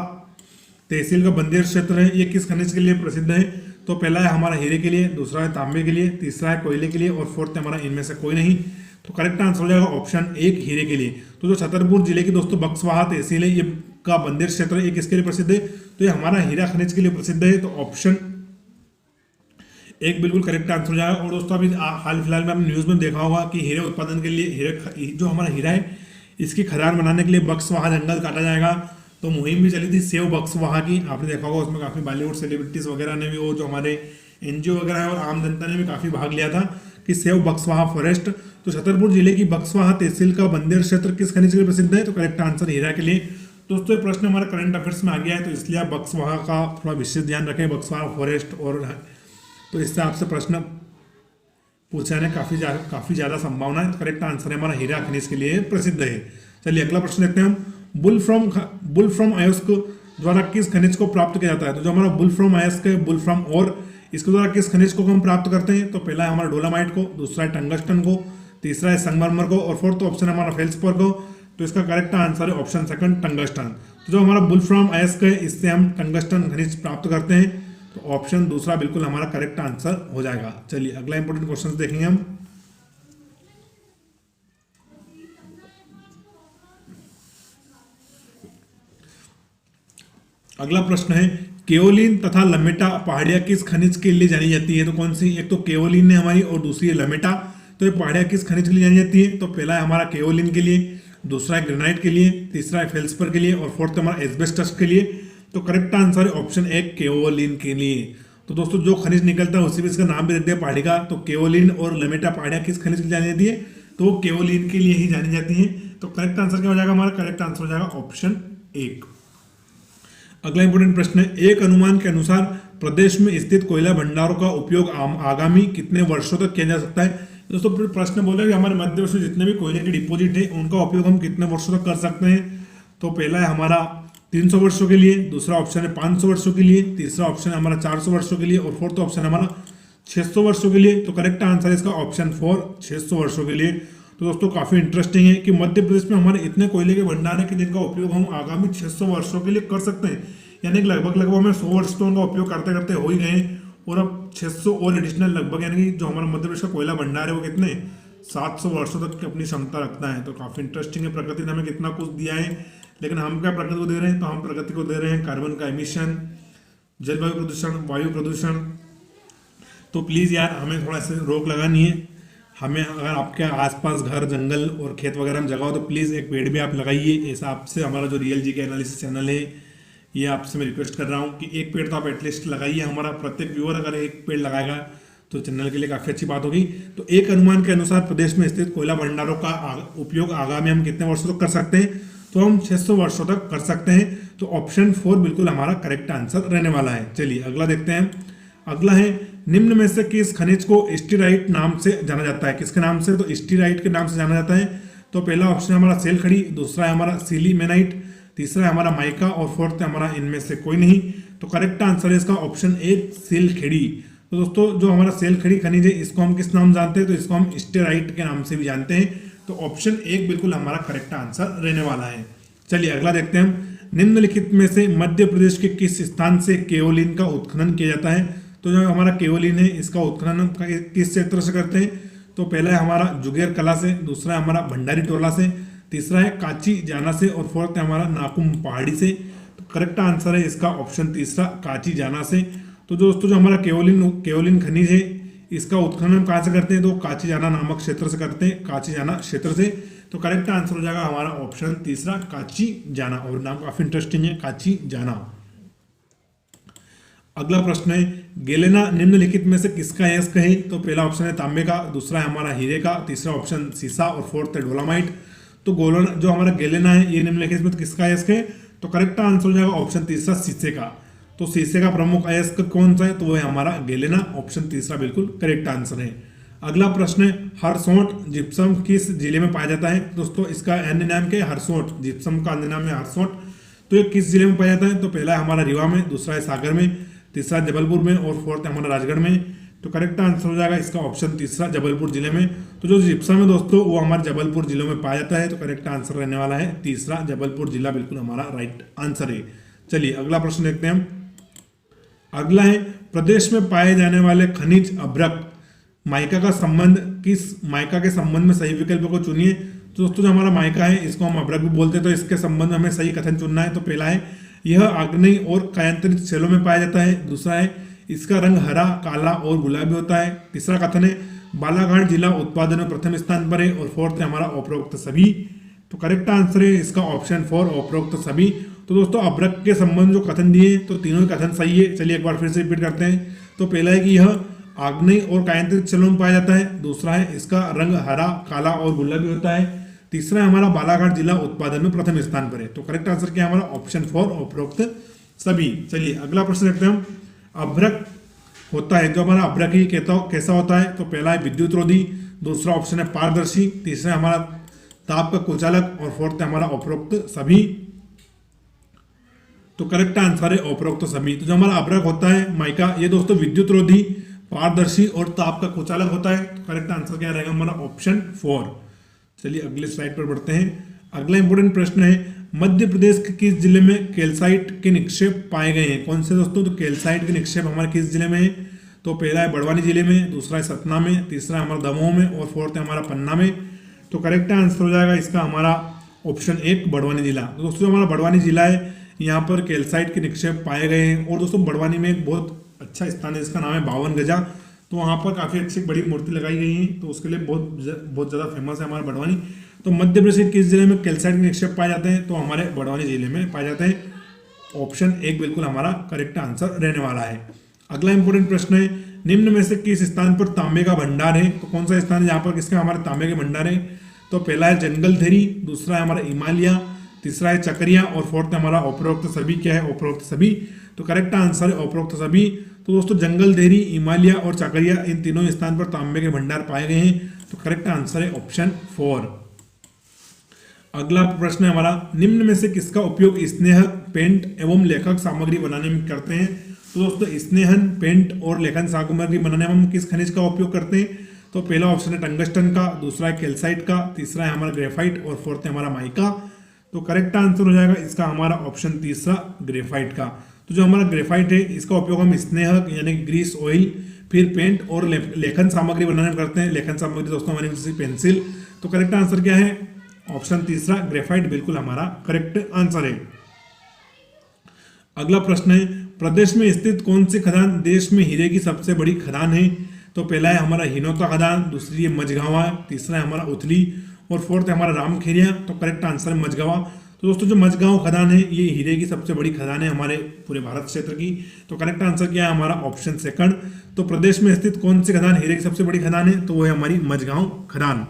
तहसील का बंदेर क्षेत्र है ये किस खनिज के लिए प्रसिद्ध है, तो पहला है हमारा हीरे के लिए, दूसरा है तांबे के लिए, तीसरा है कोयले के लिए, और फोर्थ है हमारा इनमें से कोई नहीं। तो करेक्ट आंसर हो जाएगा ऑप्शन 1 हीरे के लिए। तो जो छतरपुर जिले की दोस्तों बक्सवाहा तहसील है ये का बंदेर क्षेत्र है ये किसके लिए प्रसिद्ध है, तो ये हमारा हीरा खनिज के लिए प्रसिद्ध है। तो ऑप्शन एक बिल्कुल करेक्ट आंसर हो जाएगा। और दोस्तों अभी हाल फिलहाल में आपने न्यूज़ में देखा होगा कि हीरे उत्पादन के लिए जो हमारा हीरा है इसकी खदान बनाने के लिए बक्सवाहा जंगल काटा जाएगा। तो मुहिम भी चली थी सेव बक्सवाहा की, आपने देखा होगा। उसमें काफ़ी बॉलीवुड सेलिब्रिटीज़ वगैरह ने भी, वो जो हमारे एनजीओ वगैरह है और आम जनता ने भी काफ़ी भाग लिया था कि सेव बक्सवाहा फॉरेस्ट। तो छतरपुर जिले की बक्सवाहा तहसील का बंदेर क्षेत्र किस खनिज के लिए प्रसिद्ध है? तो करेक्ट आंसर हीरा के लिए। दोस्तों ये प्रश्न हमारा करंट अफेयर्स में आ गया है, तो इसलिए आप बक्सवाहा का थोड़ा विशेष ध्यान रखें, बक्सवाहा फॉरेस्ट। और तो इससे आपसे प्रश्न पूछने में काफ़ी ज़्यादा संभावना है। करेक्ट आंसर है हमारा हीरा खनिज के लिए प्रसिद्ध है। चलिए अगला प्रश्न देखते हैं हम। बुल फ्रॉम अयस्क द्वारा किस खनिज को प्राप्त किया जाता है? तो जो हमारा बुल फ्रॉम अयस्क है, बुल फ्रॉम और इसके द्वारा किस खनिज को हम प्राप्त करते हैं? तो पहला है हमारा डोलामाइट को, दूसरा है टंगस्टन को, तीसरा है संगमरमर को और फोर्थ ऑप्शन है हमारा फेल्सपर को। तो इसका करेक्ट आंसर है ऑप्शन सेकंड टंगस्टन। तो जो हमारा बुल फ्रॉम अयस्क है इससे हम टंगस्टन खनिज प्राप्त करते हैं। तो ऑप्शन दूसरा बिल्कुल हमारा करेक्ट आंसर हो जाएगा। चलिए अगला इंपॉर्टेंट क्वेश्चन देखेंगे हम। अगला प्रश्न है केओलिन तथा लमेटा पहाड़ियां किस खनिज के लिए जानी जाती है? तो कौन सी? एक तो केओलिन है हमारी और दूसरी है लमेटा। तो ये पहाड़ियां किस खनिज के लिए जानी जाती है? तो पहला है हमारा केओलिन के लिए, दूसरा है ग्रेनाइट के लिए, तीसरा है फेल्सपर के लिए और फोर्थ हमारा एस्बेस्टस के लिए। तो करेक्ट आंसर है ऑप्शन एक केओलिन के लिए। तो दोस्तों जो खनिज निकलता है उसी में इसका नाम भी रख दिया पहाड़ी का। तो केओलिन और लमेटा पहाड़ियां किस खनिज के लिए जानी जाती है? तो वो केओलिन के लिए ही जानी जाती है। तो करेक्ट आंसर क्या हो जाएगा हमारा? करेक्ट आंसर हो जाएगा ऑप्शन एक। अगला इंपोर्टेंट प्रश्न है एक अनुमान के अनुसार प्रदेश में स्थित कोयला भंडारों का उपयोग आगामी कितने वर्षों तक किया जा सकता है? दोस्तों प्रश्न बोले कि हमारे मध्य प्रदेश में जितने भी कोयले के डिपोजिट है उनका उपयोग हम कितने वर्षों तक कर सकते हैं? तो पहला है हमारा 300 वर्षों के लिए, दूसरा ऑप्शन है 500 वर्षों के लिए, तीसरा ऑप्शन है हमारा 400 वर्षों के लिए और फोर्थ ऑप्शन है हमारा 600 वर्षों के लिए। तो करेक्ट आंसर है इसका ऑप्शन 4 600 वर्षों के लिए। तो दोस्तों काफी इंटरेस्टिंग है कि मध्य प्रदेश में हमारे इतने कोयले के भंडार है कि जिनका उपयोग हम आगामी 600 वर्षों के लिए कर सकते हैं। यानी कि लगभग हमें 100 वर्ष तो उनका उपयोग करते करते हो ही गए और अब 600 और एडिशनल लगभग, यानी कि जो हमारा मध्य प्रदेश का कोयला भंडार है वो कितने 700 वर्षों तक की अपनी क्षमता रखता है। तो काफी इंटरेस्टिंग है। प्रकृति ने हमें कितना कुछ दिया है, लेकिन हम क्या प्रकृति को दे रहे हैं? तो हम प्रकृति को दे रहे हैं कार्बन का एमिशन, जलवायु प्रदूषण, वायु प्रदूषण। तो प्लीज यार हमें थोड़ा सा रोक लगानी है। हमें अगर आपके आसपास घर, जंगल और खेत वगैरह में जगह हो तो प्लीज एक पेड़ भी आप लगाइए। ऐसा आपसे हमारा जो रियल जीके एनालिसिस चैनल है ये आपसे मैं रिक्वेस्ट कर रहा हूँ कि एक पेड़ तो आप एटलीस्ट लगाइए। हमारा प्रत्येक व्यूअर अगर एक पेड़ लगाएगा तो चैनल के लिए काफी अच्छी बात होगी। तो एक अनुमान के अनुसार प्रदेश में स्थित कोयला भंडारों का उपयोग आगामी हम कितने वर्षों तक कर सकते हैं? तो हम 600 वर्षों तक कर सकते हैं। तो ऑप्शन 4 बिल्कुल हमारा करेक्ट आंसर रहने वाला है। चलिए अगला देखते हैं। अगला है निम्न में से किस खनिज को स्टीराइट नाम से जाना जाता है? किसके नाम से? तो स्टीराइट के नाम से जाना जाता है। तो पहला ऑप्शन है हमारा सेल खड़ी, दूसरा है हमारा सिलीमेनाइट, तीसरा है हमारा माइका और फोर्थ है हमारा इनमें से कोई नहीं। तो करेक्ट आंसर है इसका ऑप्शन ए सेल खेड़ी। तो दोस्तों जो हमारा सेल खड़ी खनिज है इसको हम किस नाम जानते हैं? तो इसको हम स्टेराइट के नाम से भी जानते हैं। तो ऑप्शन एक बिल्कुल हमारा करेक्ट आंसर रहने वाला है। चलिए अगला देखते हैं हम। निम्नलिखित में से मध्य प्रदेश के किस स्थान से केओलिन का उत्खनन किया जाता है? तो जो हमारा केओलिन है इसका उत्खनन किस क्षेत्र से करते हैं? तो पहला है हमारा जुगेर कला से, दूसरा है हमारा भंडारी टोला से, तीसरा है काची जाना से और फोर्थ है हमारा नाकुम पहाड़ी से। तो करेक्ट आंसर है इसका ऑप्शन तीसरा काची जाना से। तो दोस्तों जो हमारा केओलिन खनिज है इसका उत्खनन हम कहाँ से करते हैं? तो काची जाना नामक क्षेत्र से करते हैं, काची जाना क्षेत्र से। तो करेक्ट आंसर हो जाएगा हमारा ऑप्शन तीसरा काची जाना। और नाम काफी इंटरेस्टिंग है, काची जाना। अगला प्रश्न है गेलेना निम्नलिखित में से किसका अयस्क है? तो पहला ऑप्शन है तांबे का, दूसरा है हमारा हीरे का, तीसरा ऑप्शन सीसा और फोर्थ है डोलामाइट। तो जो हमारा गेलेना है ये निम्नलिखित में किसका अयस्क है? तो करेक्ट आंसर हो जाएगा ऑप्शन तीसरा शीशे का। तो शीशे का प्रमुख अयस्क कौन सा है? तो वो है हमारा गेलेना। ऑप्शन तीसरा बिल्कुल करेक्ट आंसर है। अगला प्रश्न है हरसोट जिप्सम किस जिले में पाया जाता है? दोस्तों इसका अन्य नाम क्या है? हरसोट। जिप्सम का अन्य नाम है हरसोट। तो ये किस जिले में पाया जाता है? तो पहला है हमारा रीवा में, दूसरा है सागर में, तीसरा जबलपुर में और फोर्थ है हमारा राजगढ़ में। तो करेक्ट आंसर हो जाएगा इसका ऑप्शन तीसरा जबलपुर जिले में। तो जो जिप्सम है दोस्तों वो हमारे जबलपुर जिले में पाया जाता है। तो करेक्ट आंसर रहने वाला है तीसरा जबलपुर जिला बिल्कुल हमारा राइट आंसर है। चलिए अगला प्रश्न देखते हैं हम। अगला है प्रदेश में पाए जाने वाले खनिज अभ्रक माइका का संबंध माइका के संबंध में सही विकल्प को चुनिए। तो दोस्तों जो हमारा माइका है इसको हम अभ्रक भी बोलते हैं। तो इसके संबंध में हमें सही कथन चुनना है। तो पहला है यह आग्नेय और कायांतरित शैलों में पाया जाता है, दूसरा है इसका रंग हरा, काला और गुलाबी होता है। तीसरा कथन है बालाघाट जिला उत्पादन में प्रथम स्थान पर है। और फोर्थ है हमारा उपरोक्त सभी। तो करेक्ट आंसर है इसका ऑप्शन 4 उपरोक्त सभी। तो दोस्तों अभ्रक के संबंध जो कथन दिए तो तीनों ही कथन सही है। चलिए एक बार फिर से रिपीट करते हैं। तो पहला है कि यह आग्नेय और कायांतरित चलों में पाया जाता है। दूसरा है इसका रंग हरा, काला और गुलाबी होता है। तीसरा है हमारा बालाघाट जिला उत्पादन में प्रथम स्थान पर है। तो करेक्ट आंसर क्या है हमारा ऑप्शन 4 उपरोक्त सभी। चलिए अगला प्रश्न देखते हैं हम। अभ्रक होता है, जो हमारा अभ्रक ही कैसा होता है? तो पहला है विद्युत रोधी, दूसरा ऑप्शन है पारदर्शी, तीसरा है हमारा ताप का कुचालक और फोर्थ है हमारा उपरोक्त सभी। तो करेक्ट आंसर है उपरोक्त सभी। तो जो हमारा अभ्रक होता है माइका, ये दोस्तों विद्युत रोधी, पारदर्शी और ताप का कुचालक होता है। तो करेक्ट आंसर क्या रहेगा हमारा ऑप्शन 4। चलिए अगले स्लाइड पर बढ़ते हैं। अगला इंपोर्टेंट प्रश्न है मध्य प्रदेश के किस जिले में कैल्साइट के निक्षेप पाए गए हैं? कौन से दोस्तों? तो कैल्साइट के निक्षेप हमारे किस जिले में है? तो पहला है बड़वानी जिले में, दूसरा है सतना में, तीसरा है हमारा दमोह में और फोर्थ है हमारा पन्ना में। तो करेक्ट आंसर हो जाएगा इसका हमारा ऑप्शन 1 बड़वानी जिला। तो दोस्तों हमारा बड़वानी जिला है, यहाँ पर कैल्साइट के निक्षेप पाए गए हैं। और दोस्तों बड़वानी में एक बहुत अच्छा स्थान है, इसका नाम है 52 गजा। तो वहाँ पर काफ़ी अच्छी बड़ी मूर्ति लगाई गई है, तो उसके लिए बहुत ज़्यादा फेमस है हमारा बड़वानी। तो मध्य प्रदेश के किस जिले में कैल्साइट के निक्षेप पाए जाते हैं? तो हमारे बड़वानी जिले में पाए जाते हैं। ऑप्शन 1 बिल्कुल हमारा करेक्ट आंसर रहने वाला है। अगला इंपोर्टेंट प्रश्न है निम्न में से किस स्थान पर तांबे का भंडार है? तो कौन सा स्थान है जहाँ पर किसके हमारे तांबे के भंडार है? तो पहला है जंगलधरी, दूसरा है हमारा हिमालय, तीसरा है चकरिया और फोर्थ है हमारा उपरोक्त सभी। क्या है? उपरोक्त सभी। तो करेक्ट आंसर है उपरोक्त सभी। तो दोस्तों जंगलधरी, हिमालय और चकरिया इन तीनों स्थान पर तांबे के भंडार पाए गए हैं। तो करेक्ट आंसर है ऑप्शन 4। अगला प्रश्न है हमारा निम्न में से किसका उपयोग स्नेहक, पेंट एवं लेखक सामग्री बनाने में करते हैं? तो दोस्तों स्नेहन, पेंट और लेखन सामग्री बनाने में हम किस खनिज का उपयोग करते हैं? तो पहला ऑप्शन है टंगस्टन का, दूसरा है कैल्साइट का, तीसरा है हमारा ग्रेफाइट और फोर्थ है हमारा माइका। तो करेक्ट आंसर हो जाएगा इसका हमारा ऑप्शन तीसरा ग्रेफाइट का। तो जो हमारा ग्रेफाइट है इसका उपयोग हम स्नेहक यानी कि ग्रीस ऑयल, फिर पेंट और लेखन सामग्री बनाने में करते हैं। लेखन सामग्री दोस्तों हमारी जैसे पेंसिल। तो करेक्ट आंसर क्या है? ऑप्शन तीसरा ग्रेफाइट बिल्कुल हमारा करेक्ट आंसर है। अगला प्रश्न है प्रदेश में स्थित कौन सी खदान देश में हीरे की सबसे बड़ी खदान है? तो पहला है हमारा हिनोता खदान, दूसरी है मझगावा, तीसरा है हमारा उथली और फोर्थ है हमारा रामखेरिया। तो करेक्ट आंसर है मझगावा। तो दोस्तों जो मझगांव खदान है ये हीरे की सबसे बड़ी खदान है हमारे पूरे भारत क्षेत्र की। तो करेक्ट आंसर क्या है हमारा ऑप्शन 2। तो प्रदेश में स्थित कौन सी खदान हीरे की सबसे बड़ी खदान है? तो वो है हमारी मझगांव खदान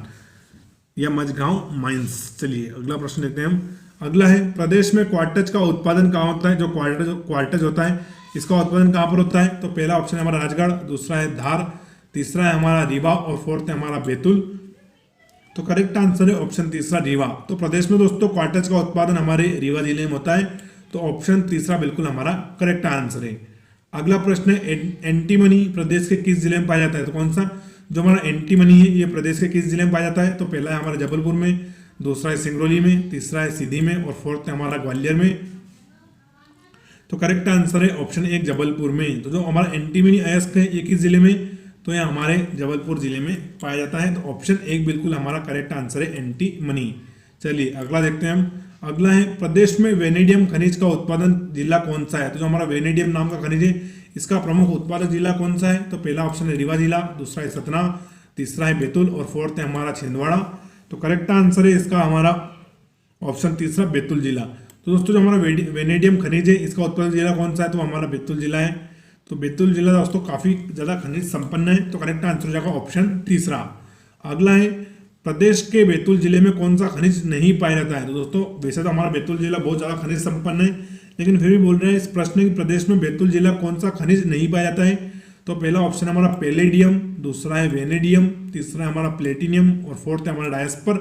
या मझगांव माइंस। चलिए अगला प्रश्न देखते हैं हम। अगला है प्रदेश में क्वार्टज का उत्पादन कहाँ होता है? जो क्वार्टज होता है इसका उत्पादन कहाँ पर होता है? तो पहला ऑप्शन है हमारा राजगढ़, दूसरा है धार, तीसरा है हमारा रीवा और फोर्थ है हमारा बैतूल। तो करेक्ट आंसर है ऑप्शन तीसरा रीवा। तो प्रदेश में दोस्तों क्वार्टज का उत्पादन हमारे रीवा जिले में होता है। तो ऑप्शन तीसरा बिल्कुल हमारा करेक्ट आंसर है। अगला प्रश्न है एंटीमनी प्रदेश के किस जिले में पाया जाता है? तो कौन सा? जो हमारा एंटीमनी है ये प्रदेश के किस जिले में पाया जाता है? तो पहला है हमारा जबलपुर में, दूसरा है सिंगरौली में, तीसरा है सीधी में और फोर्थ है हमारा ग्वालियर में। तो करेक्ट आंसर है ऑप्शन 1 जबलपुर में। तो जो हमारा एंटीमनी अयस्क है ये किस जिले में? तो यह हमारे जबलपुर जिले में पाया जाता है। तो ऑप्शन 1 बिल्कुल हमारा करेक्ट आंसर है एंटीमनी। चलिए अगला देखते हैं हम। अगला है प्रदेश में वेनेडियम खनिज का उत्पादन जिला कौन सा है? तो जो हमारा वेनेडियम नाम का खनिज है इसका प्रमुख उत्पादक जिला कौन सा है? तो पहला ऑप्शन है रीवा जिला, दूसरा है सतना, तीसरा है बैतूल और फोर्थ है हमारा छिंदवाड़ा। तो करेक्ट आंसर है इसका हमारा ऑप्शन तीसरा बैतूल जिला। तो दोस्तों जो हमारा वेनेडियम खनिज है इसका उत्पादक जिला कौन सा है? तो हमारा बैतूल जिला है। तो बैतूल जिला दोस्तों काफी ज्यादा खनिज संपन्न है। तो करेक्ट आंसर हो जाएगा ऑप्शन तीसरा। अगला है प्रदेश के बैतूल जिले में कौन सा खनिज नहीं पाया जाता है? तो दोस्तों वैसे तो हमारा बैतूल जिला बहुत ज्यादा खनिज संपन्न है, लेकिन फिर भी बोल रहे हैं इस प्रश्न में प्रदेश में बैतूल जिला कौन सा खनिज नहीं पाया जाता है? तो पहला ऑप्शन हमारा पैलेडियम, दूसरा है वेनेडियम, तीसरा है हमारा प्लेटिनियम और फोर्थ है हमारा डायस्पर।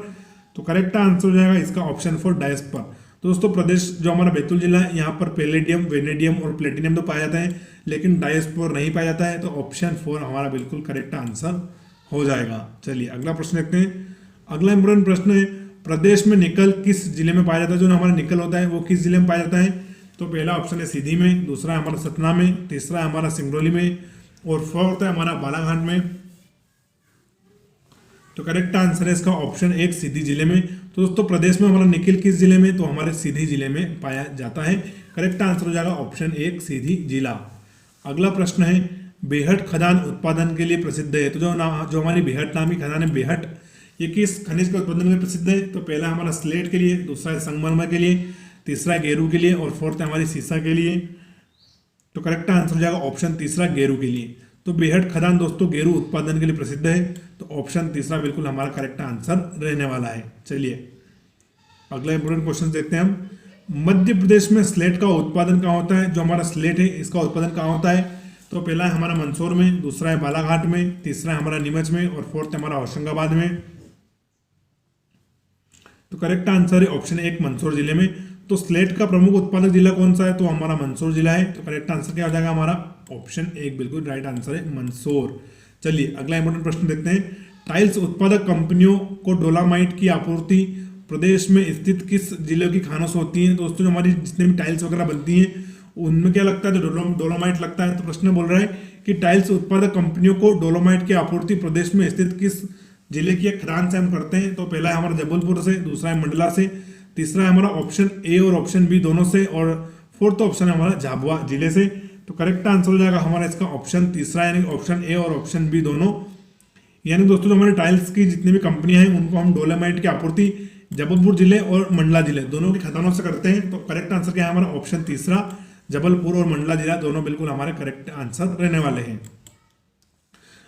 तो करेक्ट आंसर हो जाएगा इसका ऑप्शन 4 डायस्पर। तो दोस्तों प्रदेश जो हमारा बैतूल जिला है यहाँ पर पैलेडियम, वेनेडियम और प्लेटिनियम तो पाया जाता है, लेकिन डायस्पर नहीं पाया जाता है। तो ऑप्शन 4 हमारा बिल्कुल करेक्ट आंसर हो जाएगा। चलिए अगला प्रश्न देखते हैं। अगला इंपोर्टेंट प्रश्न है प्रदेश में निकल किस जिले में पाया जाता है? जो हमारा निकल होता है वो किस जिले में पाया जाता है? तो पहला ऑप्शन है सीधी में, दूसरा है हमारा सतना में, तीसरा है हमारा सिंगरौली में और फोर्थ है हमारा बालाघाट में। तो करेक्ट आंसर है इसका ऑप्शन 1 सीधी जिले में। तो दोस्तों प्रदेश में हमारा निकल किस जिले में? तो हमारे सीधी जिले में पाया जाता है। करेक्ट आंसर हो जाएगा ऑप्शन 1 सीधी जिला। अगला प्रश्न है बेहट खदान उत्पादन के लिए प्रसिद्ध है। तो जो हमारी बेहट नामी खदान है बेहट, ये किस खनिज के उत्पादन के लिए प्रसिद्ध है? तो पहला हमारा स्लेट के लिए, दूसरा है संगमरमर के लिए, तीसरा है गेरू के लिए और फोर्थ है हमारी सीसा के लिए। तो करेक्ट आंसर हो जाएगा ऑप्शन तीसरा गेरू के लिए। तो बेहट खदान दोस्तों गेरू उत्पादन के लिए प्रसिद्ध है, तो ऑप्शन तीसरा बिल्कुल हमारा करेक्ट आंसर रहने वाला है। चलिए अगला इंपोर्टेंट क्वेश्चन देखते हैं हम। मध्य प्रदेश में स्लेट का उत्पादन कहाँ होता है? जो हमारा स्लेट है इसका उत्पादन कहाँ होता है? तो पहला है हमारा मंदसौर में, दूसरा है बालाघाट में, तीसरा है हमारा नीमच में और फोर्थ है हमारा होशंगाबाद में। तो करेक्ट आंसर है ऑप्शन एक मंदसौर जिले में। तो स्लेट का प्रमुख उत्पादक जिला कौन सा है? तो हमारा मंदसौर जिला है। तो करेक्ट आंसर क्या हो जाएगा हमारा? ऑप्शन एक बिल्कुल राइट आंसर है मंदसौर। चलिए अगला इंपोर्टेंट प्रश्न देखते हैं। टाइल्स उत्पादक कंपनियों को डोलामाइट की आपूर्ति प्रदेश में स्थित किस जिले की खानों से होती है? दोस्तों जो हमारी जितने भी टाइल्स वगैरह बनती हैं उनमें क्या लगता है? तो डोलामाइट लगता है। तो प्रश्न बोल रहा है कि टाइल्स उत्पादक कंपनियों को डोलामाइट की आपूर्ति प्रदेश में स्थित किस जिले की खदान से हम करते हैं? तो पहला है हमारा जबलपुर से, दूसरा है मंडला से, तीसरा है हमारा ऑप्शन ए और ऑप्शन बी दोनों से और फोर्थ ऑप्शन है हमारा झाबुआ जिले से। तो करेक्ट आंसर हो जाएगा हमारा इसका ऑप्शन तीसरा यानी ऑप्शन ए और ऑप्शन बी दोनों। यानी दोस्तों जो हमारे टाइल्स की जितनी भी कंपनियां हैं उनको हम डोलामाइट की आपूर्ति जबलपुर जिले और मंडला जिले दोनों की खदानों से करते हैं। तो करेक्ट आंसर क्या है हमारा? ऑप्शन तीसरा जबलपुर और मंडला जिला दोनों बिल्कुल हमारे करेक्ट आंसर रहने वाले हैं।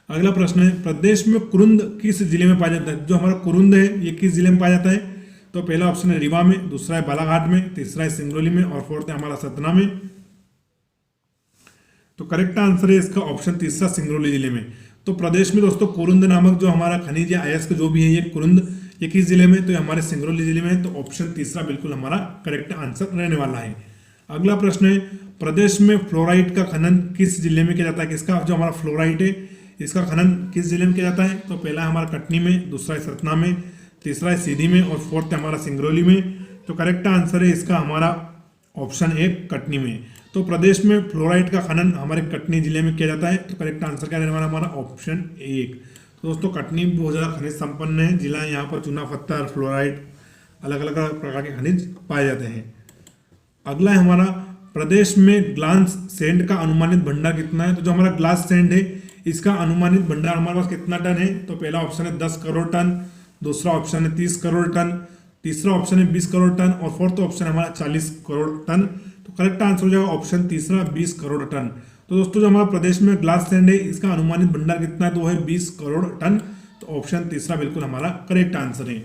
अगला प्रश्न है प्रदेश में कुरुंद किस जिले में पाया जाता है? जो हमारा कुरुंद है ये किस जिले में पाया जाता है? तो पहला ऑप्शन है रीवा में, दूसरा है बालाघाट में, तीसरा है सिंगरौली में और फोर्थ है हमारा सतना में। तो करेक्ट आंसर है इसका ऑप्शन तीसरा सिंगरौली जिले में। तो प्रदेश में दोस्तों कुरुंद नामक जो हमारा खनिज या अयस्क जो भी है ये कुरुंद ये किस जिले में? तो ये हमारे सिंगरौली जिले में है। तो ऑप्शन तीसरा बिल्कुल हमारा करेक्ट आंसर रहने वाला है। अगला प्रश्न है प्रदेश में फ्लोराइड का खनन किस जिले में किया जाता है? किसका? जो हमारा फ्लोराइड है इसका खनन किस जिले में किया जाता है? तो पहला है हमारा कटनी में, दूसरा है सतना में, तीसरा है सीधी में और फोर्थ है हमारा सिंगरौली में। तो करेक्ट आंसर है इसका हमारा ऑप्शन एक कटनी में। तो प्रदेश में फ्लोराइड का खनन हमारे कटनी जिले में किया जाता है। तो करेक्ट आंसर क्या रहने वाला हमारा? ऑप्शन एक। तो दोस्तों कटनी बहुत ज़्यादा खनिज संपन्न है जिला है। यहाँ पर चूना पत्थर फ्लोराइड अलग अलग प्रकार के खनिज पाए जाते हैं। अगला है हमारा प्रदेश में ग्लास सैंड का अनुमानित भंडार कितना है? तो जो हमारा ग्लास सैंड है इसका अनुमानित भंडार हमारे पास कितना टन है? तो पहला ऑप्शन है 10 करोड़ टन, दूसरा ऑप्शन है 30 करोड़ टन, तीसरा ऑप्शन है 20 करोड़ टन और फोर्थ ऑप्शन है हमारा 40 करोड़ टन। तो करेक्ट आंसर हो जाएगा ऑप्शन तीसरा 20 करोड़ टन। तो दोस्तों जो हमारा प्रदेश में ग्लास सैंड है इसका अनुमानित भंडार कितना है? तो है 20 करोड़ टन। तो ऑप्शन तीसरा बिल्कुल हमारा करेक्ट आंसर है।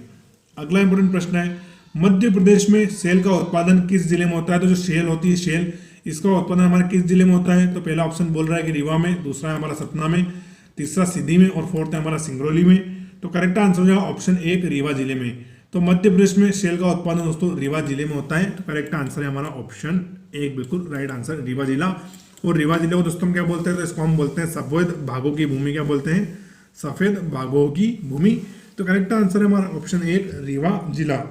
अगला इंपोर्टेंट प्रश्न है मध्य प्रदेश में सेल का उत्पादन किस जिले में होता है? तो जो शेल होती है शेल इसका उत्पादन हमारे किस जिले में होता है? तो पहला ऑप्शन बोल रहा है कि रीवा में, दूसरा है हमारा सतना में, तीसरा सीधी में और फोर्थ है हमारा सिंगरौली में। तो करेक्ट आंसर हो जाएगा ऑप्शन एक रीवा जिले में। तो मध्य प्रदेश में शेल का उत्पादन दोस्तों रीवा जिले में होता है। तो करेक्ट आंसर है हमारा ऑप्शन एक बिल्कुल राइट आंसर रीवा जिला। और रीवा जिले को दोस्तों हम क्या बोलते हैं? तो इसको हम बोलते हैं सफेद भागों की भूमि। क्या बोलते हैं? सफेद भागों की भूमि। तो करेक्ट आंसर है हमारा ऑप्शन एक रीवा जिला।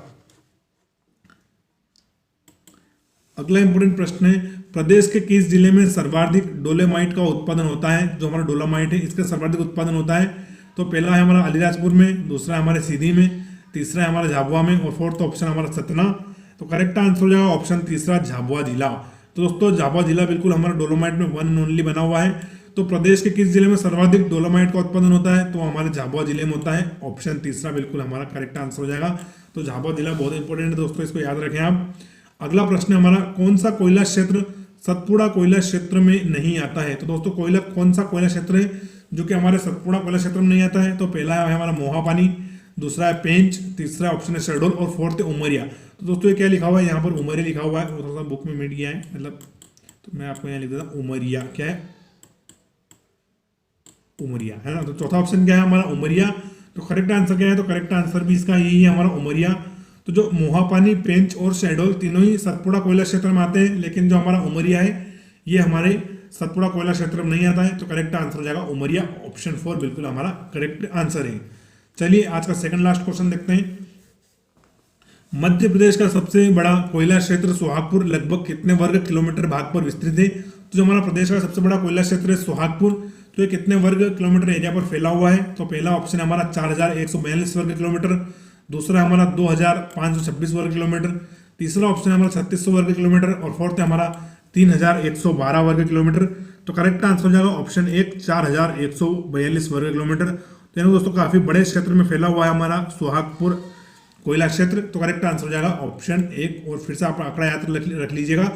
अगला इंपोर्टेंट प्रश्न है प्रदेश के किस जिले में सर्वाधिक डोलेमाइट का उत्पादन होता है? जो हमारा डोलामाइट है इसका सर्वाधिक उत्पादन होता है। तो पहला है हमारा अलीराजपुर में, दूसरा है हमारे सीधी में, तीसरा है हमारा झाबुआ में और फोर्थ ऑप्शन हमारा सतना। तो करेक्ट आंसर हो जाएगा ऑप्शन तीसरा झाबुआ जिला। तो दोस्तों झाबुआ जिला बिल्कुल हमारा डोलोमाइट में वन एंड ओनली बना हुआ है। तो प्रदेश के किस जिले में सर्वाधिक डोलोमाइट का उत्पादन होता है? तो हमारे झाबुआ जिले में होता है। ऑप्शन तीसरा बिल्कुल हमारा करेक्ट आंसर हो जाएगा। तो झाबुआ जिला बहुत इंपॉर्टेंट है दोस्तों, इसको याद रखें आप। अगला प्रश्न है हमारा कौन सा कोयला क्षेत्र सतपुड़ा कोयला क्षेत्र में नहीं आता है? तो दोस्तों कोयला कौन सा कोयला क्षेत्र है जो कि हमारे सतपुड़ा कोयला क्षेत्र में नहीं आता है? तो पहला है हमारा मोहापानी, दूसरा है पेंच, तीसरा ऑप्शन है शहडोल और फोर्थ है उमरिया। तो दोस्तों ये क्या लिखा हुआ है? यहाँ पर उमरिया लिखा हुआ है, वो थोड़ा सा बुक में मिट गया है मतलब, तो मैं आपको यहाँ लिख देता हूँ उमरिया। क्या है? उमरिया है ना। तो चौथा ऑप्शन क्या है हमारा? उमरिया। तो करेक्ट आंसर क्या है? तो करेक्ट आंसर भी इसका यही है हमारा उमरिया। तो जो मोहापानी, पेंच और शहडोल तीनों ही सतपुड़ा कोयला क्षेत्र में आते हैं, लेकिन जो हमारा उमरिया है ये हमारे सतपुड़ा कोयला क्षेत्र में नहीं आता है। तो करेक्ट आंसर हो जाएगा उमरिया। ऑप्शन 4 बिल्कुल हमारा करेक्ट आंसर है। चलिए आज का सेकंड लास्ट क्वेश्चन देखते हैं। मध्य प्रदेश का सबसे बड़ा कोयला क्षेत्र सोहागपुर लगभग कितने वर्ग किलोमीटर भाग पर विस्तृत है? तो जो हमारा प्रदेश का सबसे बड़ा कोयला क्षेत्र है सोहागपुर, तो ये कितने वर्ग किलोमीटर एरिया पर फैला हुआ है? तो पहला ऑप्शन है हमारा 4142 वर्ग किलोमीटर, दूसरा हमारा 2526 वर्ग किलोमीटर, तीसरा ऑप्शन है हमारा 3600 वर्ग किलोमीटर और फोर्थ है हमारा 3112 वर्ग किलोमीटर। तो करेक्ट आंसर हो जाएगा ऑप्शन 1 4142 वर्ग किलोमीटर। तो यानी दोस्तों काफी बड़े क्षेत्र में फैला हुआ है हमारा सोहागपुर कोयला क्षेत्र। तो करेक्ट आंसर हो जाएगा ऑप्शन 1। और फिर से आप आंकड़ा याद रख लीजिएगा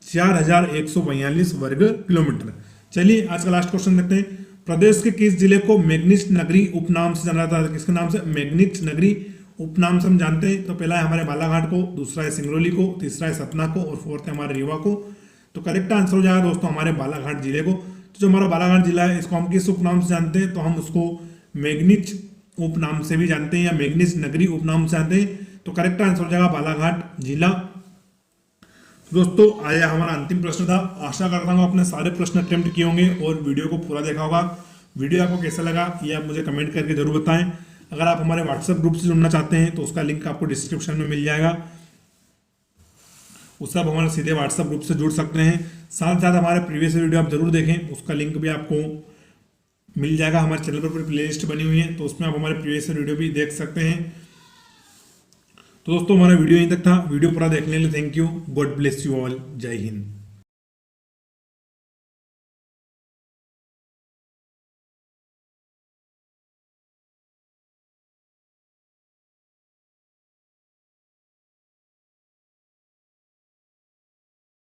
4142 वर्ग किलोमीटर। चलिए आज का लास्ट क्वेश्चन देखते हैं। प्रदेश के किस जिले को मैग्नीच नगरी उपनाम से जाना जाता है? किसके नाम से? मैग्नीच नगरी उपनाम से हम जानते हैं। तो पहला है हमारे बालाघाट को, दूसरा है सिंगरौली को, तीसरा है सतना को और फोर्थ है हमारे रीवा को। तो करेक्ट आंसर हो जाएगा दोस्तों हमारे बालाघाट जिले को। तो जो हमारा बालाघाट जिला है इसको हम किस उपनाम से जानते हैं? तो हम उसको मैग्नीच उपनाम से भी जानते हैं या मैग्नीच नगरी उपनाम से जानते हैं। तो करेक्ट आंसर हो जाएगा बालाघाट जिला। दोस्तों आया हमारा अंतिम प्रश्न था। आशा करता हूँ आपने सारे प्रश्न अटेम्प्ट किए होंगे और वीडियो को पूरा देखा होगा। वीडियो आपको कैसा लगा ये आप मुझे कमेंट करके जरूर बताएं। अगर आप हमारे व्हाट्सएप ग्रुप से जुड़ना चाहते हैं तो उसका लिंक आपको डिस्क्रिप्शन में मिल जाएगा, उससे आप हमारे सीधे व्हाट्सएप ग्रुप से जुड़ सकते हैं। साथ साथ हमारे प्रीवियस वीडियो आप जरूर देखें, उसका लिंक भी आपको मिल जाएगा। हमारे चैनल पर पूरी प्लेलिस्ट बनी हुई है तो उसमें आप हमारे प्रीवियस वीडियो भी देख सकते हैं। तो दोस्तों हमारा वीडियो यहीं तक था। वीडियो पूरा देखने के लिए thank you. God bless you all. जय हिंद।